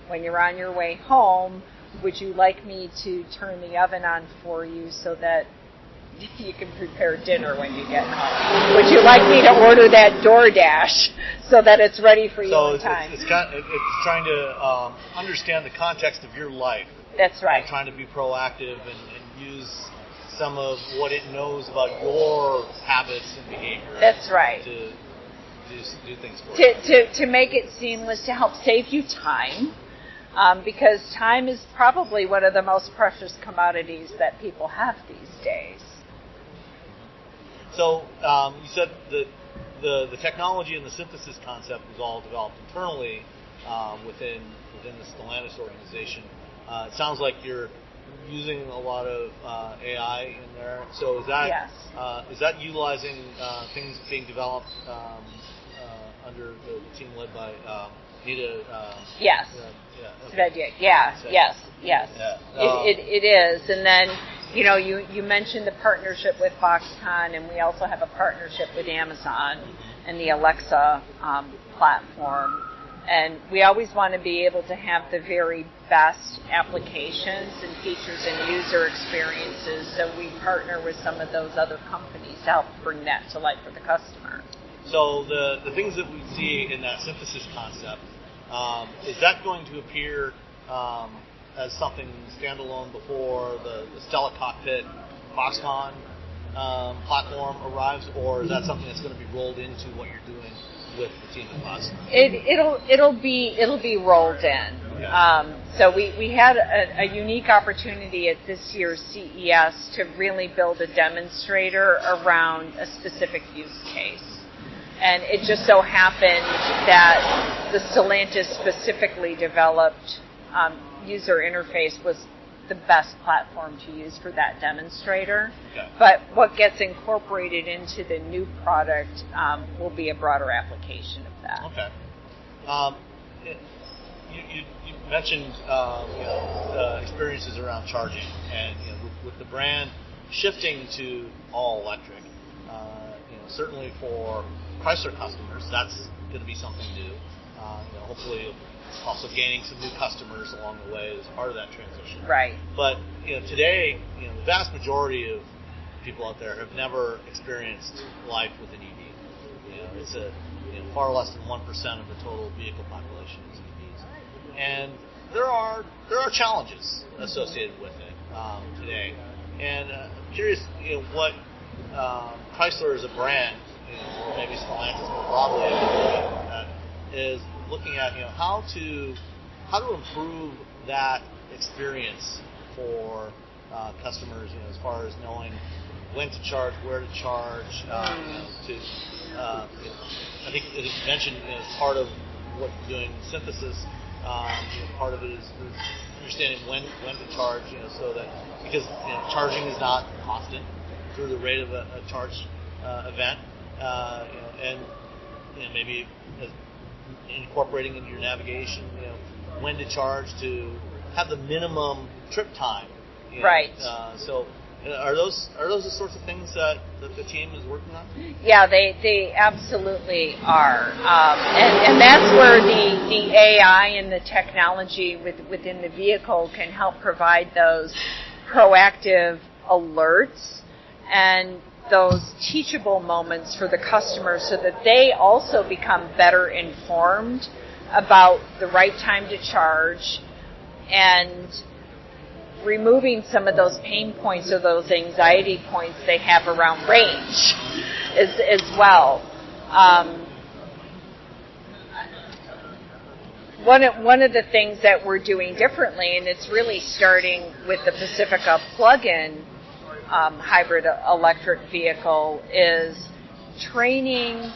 When you're on your way home, would you like me to turn the oven on for you so that you can prepare dinner when you get home? Would you like me to order that DoorDash so that it's ready for you in time? It's trying to understand the context of your life. That's right. And trying to be proactive and use some of what it knows about your habits and behavior. That's right. To do things for you. To make it seamless, to help save you time. Because time is probably one of the most precious commodities that people have these days. So you said that the technology and the synthesis concept was all developed internally within the Stellantis organization. It sounds like you're using a lot of AI in there. So is that utilizing things being developed under the team led by Nita? Yes. Yes. It is. And then, you mentioned the partnership with Foxconn, and we also have a partnership with Amazon and the Alexa platform. And we always want to be able to have the very best applications and features and user experiences, so we partner with some of those other companies to help bring that to life for the customer. So the things that we see in that synthesis concept, is that going to appear as something standalone before the Stella Cockpit Foxconn platform arrives, or is that something that's going to be rolled into what you're doing with the team at Foxconn? It'll be rolled in. So we had a unique opportunity at this year's CES to really build a demonstrator around a specific use case. And it just so happened that the Stellantis specifically developed user interface was the best platform to use for that demonstrator. Okay. But what gets incorporated into the new product will be a broader application of that. Okay. You mentioned experiences around charging, and with the brand shifting to all electric, certainly for Chrysler customers, that's going to be something new. Hopefully, also gaining some new customers along the way as part of that transition. Right. But today, the vast majority of people out there have never experienced life with an EV. It's far less than 1% of the total vehicle population is EVs, and there are challenges associated with it today. And I'm curious, what Chrysler as a brand, or maybe Stellantis more broadly, is looking at how to improve that experience for customers, as far as knowing when to charge, where to charge. I think as you mentioned, as part of what you're doing synthesis, part of it is understanding when to charge, so that because charging is not constant through the rate of a charge event, and maybe incorporating into your navigation, when to charge to have the minimum trip time. Right. So, are those the sorts of things that the team is working on? Yeah, they absolutely are, and that's where the AI and the technology within the vehicle can help provide those proactive alerts and those teachable moments for the customer so that they also become better informed about the right time to charge and removing some of those pain points or those anxiety points they have around range as well. One of the things that we're doing differently, and it's really starting with the Pacifica plug-in hybrid electric vehicle, is training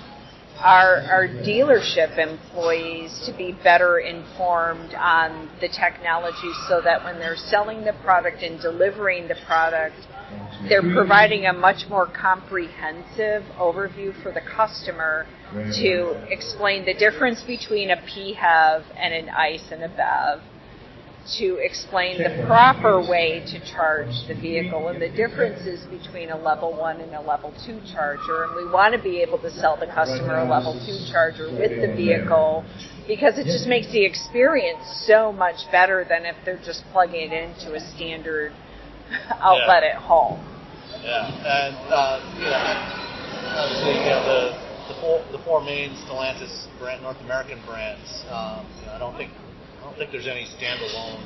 our dealership employees to be better informed on the technology so that when they're selling the product and delivering the product, they're providing a much more comprehensive overview for the customer to explain the difference between a PHEV and an ICE and a BEV, to explain the proper way to charge the vehicle and the differences between a level 1 and a level 2 charger. And we want to be able to sell the customer a level 2 charger with the vehicle because it just makes the experience so much better than if they're just plugging it into a standard outlet at home. Yeah, and obviously, the four main Stellantis North American brands. I don't think there's any standalone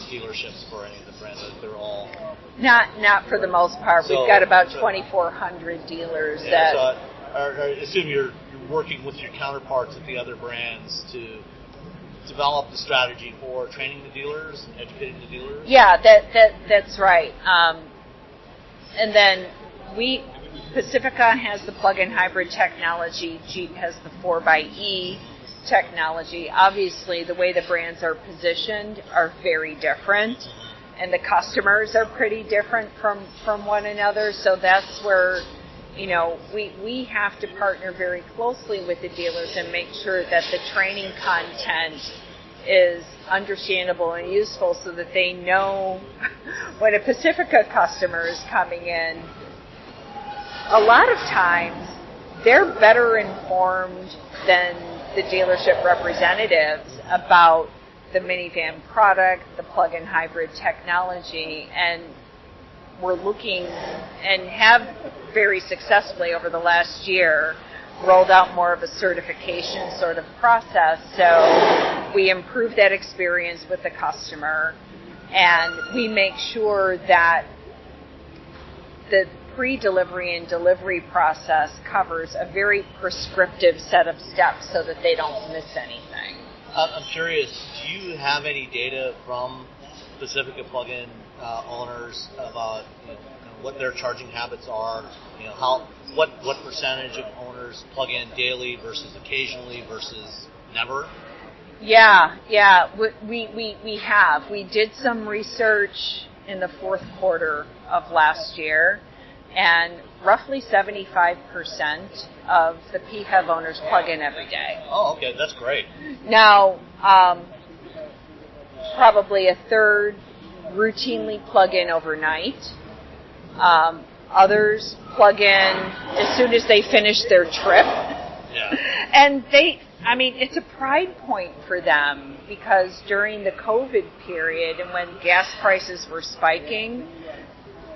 dealerships for any of the brands. They're all not for the most part. We've got about 2,400 dealers. So I assume you're working with your counterparts at the other brands to develop the strategy for training the dealers and educating the dealers. Yeah, that's right. And then Pacifica has the plug-in hybrid technology. Jeep has the 4xe technology. Obviously, the way the brands are positioned are very different, and the customers are pretty different from one another. So that's where we have to partner very closely with the dealers and make sure that the training content is understandable and useful so that they know when a Pacifica customer is coming in. A lot of times, they're better informed than the dealership representatives about the minivan product, the plug-in hybrid technology, and we're looking and have very successfully over the last year rolled out more of a certification sort of process. So we improve that experience with the customer, and we make sure that the pre-delivery and delivery process covers a very prescriptive set of steps so that they don't miss anything. I'm curious, do you have any data from Pacifica plug-in owners about what their charging habits are? What percentage of owners plug in daily versus occasionally versus never? Yeah. We have. We did some research in the fourth quarter of last year, and roughly 75% of the PHEV owners plug in every day. Oh, okay, that's great. Now, probably a third routinely plug in overnight. Others plug in as soon as they finish their trip. Yeah. And it's a pride point for them, because during the COVID period and when gas prices were spiking,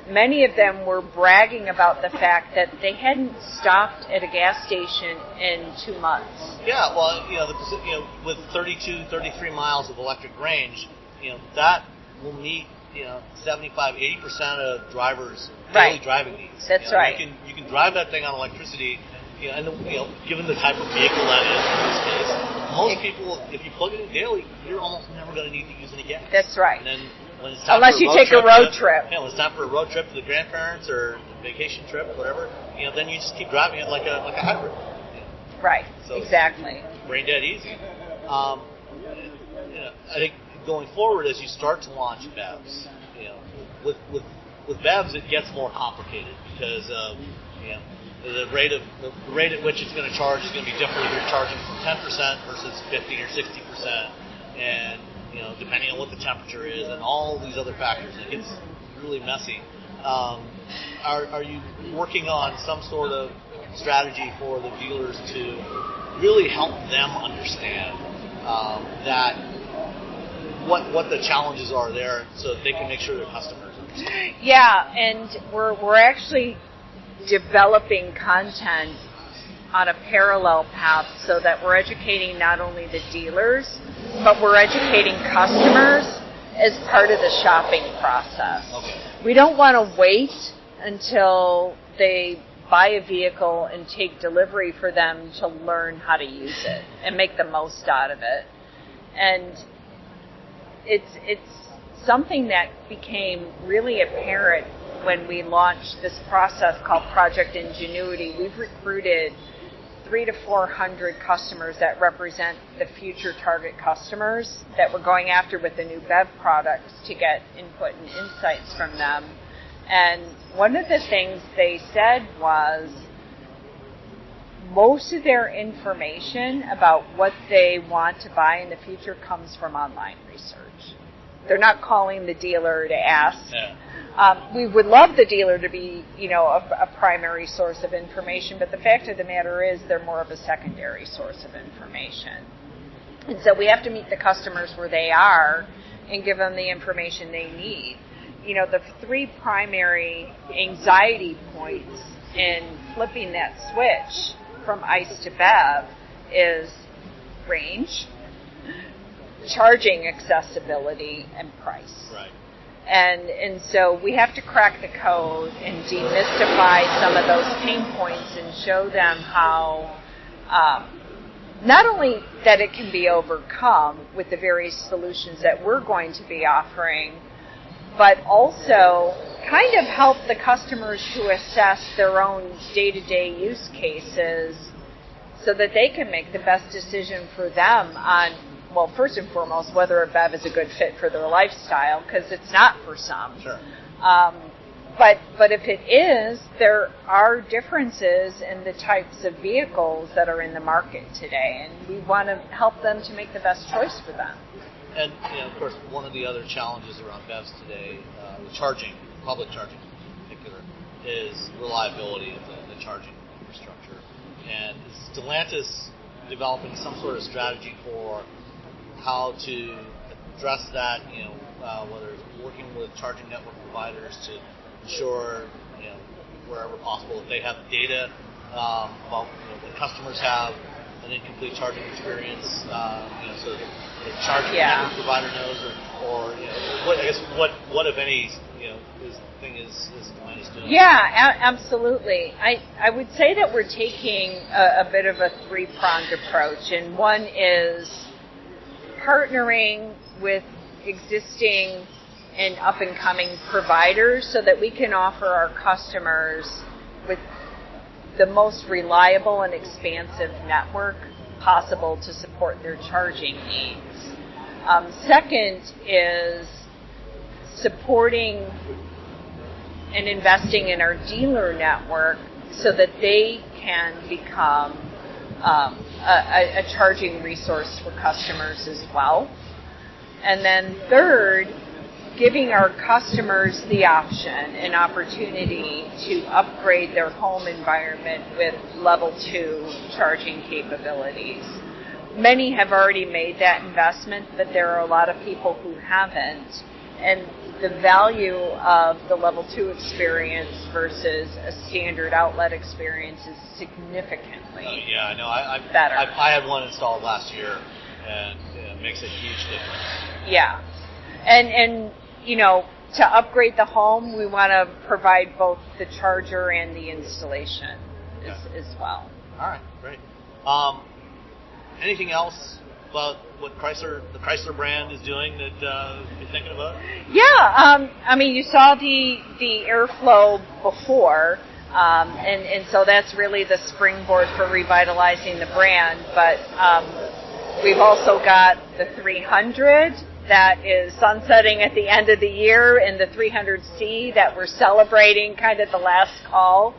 many of them were bragging about the fact that they hadn't stopped at a gas station in 2 months. Yeah, well, with 32, 33 miles of electric range, that will meet 75, 80% of drivers' daily driving needs. That's right. You can drive that thing on electricity, and given the type of vehicle that is in this case, most people, if you plug it in daily, you're almost never going to need to use any gas. That's right. And then when it's time unless you take a road trip. Yeah, when it's time for a road trip to the grandparents or vacation trip, whatever, then you just keep driving it like a hybrid. Right. So exactly. Brain dead easy. I think going forward, as you start to launch BEVs, with BEVs it gets more complicated because the rate at which it's going to charge is going to be different if you're charging from 10% versus 50 or 60%, and depending on what the temperature is and all these other factors, it gets really messy. Are you working on some sort of strategy for the dealers to really help them understand that what the challenges are there, so that they can make sure their customers understand? Yeah, and we're actually developing content on a parallel path so that we're educating not only the dealers, but we're educating customers as part of the shopping process. Okay. We don't want to wait until they buy a vehicle and take delivery for them to learn how to use it and make the most out of it. And it's something that became really apparent when we launched this process called Project Ingenuity. We've recruited 300 to 400 customers that represent the future target customers that we're going after with the new BEV products to get input and insights from them. And one of the things they said was most of their information about what they want to buy in the future comes from online research. They're not calling the dealer to ask. Yeah. We would love the dealer to be, a primary source of information, but the fact of the matter is they're more of a secondary source of information. And so we have to meet the customers where they are and give them the information they need. The three primary anxiety points in flipping that switch from ICE to BEV is range, charging accessibility, and price. Right. And so we have to crack the code and demystify some of those pain points and show them how not only that it can be overcome with the various solutions that we're going to be offering, but also kind of help the customers to assess their own day-to-day use cases so that they can make the best decision for them on, well, first and foremost, whether a BEV is a good fit for their lifestyle, because it's not for some. Sure. But if it is, there are differences in the types of vehicles that are in the market today, and we want to help them to make the best choice for them. And, of course, one of the other challenges around BEVs today, the charging, public charging in particular, is reliability of the charging infrastructure. And is Stellantis developing some sort of strategy for how to address that, whether it's working with charging network providers to ensure, wherever possible, if they have data about when customers have an incomplete charging experience, so the charging network provider knows, or what if any, is Stellantis doing? Yeah, absolutely. I would say that we're taking a bit of a three-pronged approach, and one is partnering with existing and up-and-coming providers so that we can offer our customers with the most reliable and expansive network possible to support their charging needs. Second is supporting and investing in our dealer network so that they can become a charging resource for customers as well. And then third, giving our customers the option and opportunity to upgrade their home environment with level 2 charging capabilities. Many have already made that investment, but there are a lot of people who haven't. And the value of the level 2 experience versus a standard outlet experience is significantly better. I had one installed last year, and it makes a huge difference. Yeah. And you know, to upgrade the home, we want to provide both the charger and the installation as well. All right, great. Anything else about what the Chrysler brand is doing that you're thinking about? Yeah, I mean, you saw the airflow before, and so that's really the springboard for revitalizing the brand. But we've also got the 300 that is sunsetting at the end of the year, and the 300C that we're celebrating, kind of the last call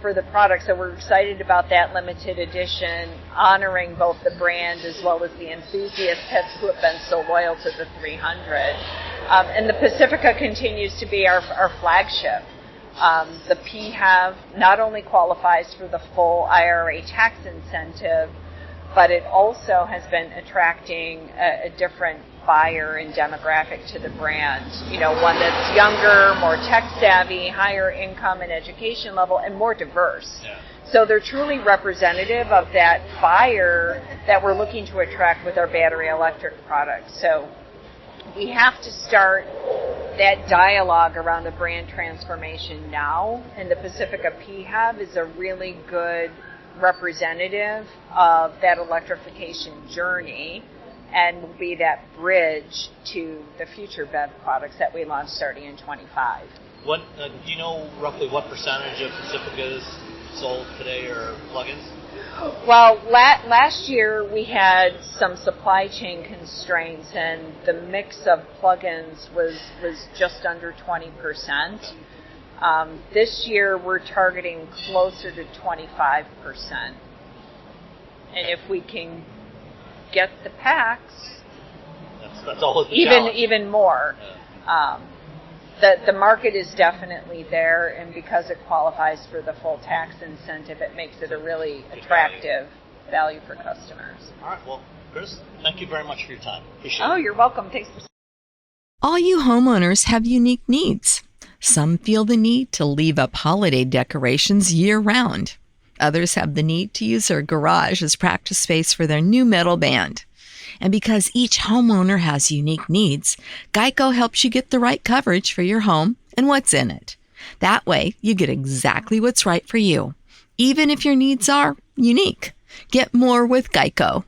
for the product. So we're excited about that limited edition, honoring both the brand as well as the enthusiasts who have been so loyal to the 300. And the Pacifica continues to be our flagship. The PHEV not only qualifies for the full IRA tax incentive, but it also has been attracting a different buyer and demographic to the brand. You know, one that's younger, more tech savvy, higher income and education level, and more diverse. Yeah. So they're truly representative of that buyer that we're looking to attract with our battery electric products. So we have to start that dialogue around a brand transformation now, and the Pacifica PHEV is a really good representative of that electrification journey, and will be that bridge to the future BEV products that we launch starting in 25. What do you know roughly what percentage of Pacificas sold today are plug-ins? Well, last year we had some supply chain constraints, and the mix of plug-ins was just under 20%. This year we're targeting closer to 25%. And if we can get the packs, that's always the challenge. Even more. Yeah. The market is definitely there, and because it qualifies for the full tax incentive, it makes it a really attractive value for customers. All right, well, Chris, thank you very much for your time. Appreciate it. Oh, you're welcome. Thanks. All you homeowners have unique needs. Some feel the need to leave up holiday decorations year-round. Others have the need to use their garage as practice space for their new metal band. And because each homeowner has unique needs, Geico helps you get the right coverage for your home and what's in it. That way, you get exactly what's right for you, even if your needs are unique. Get more with Geico.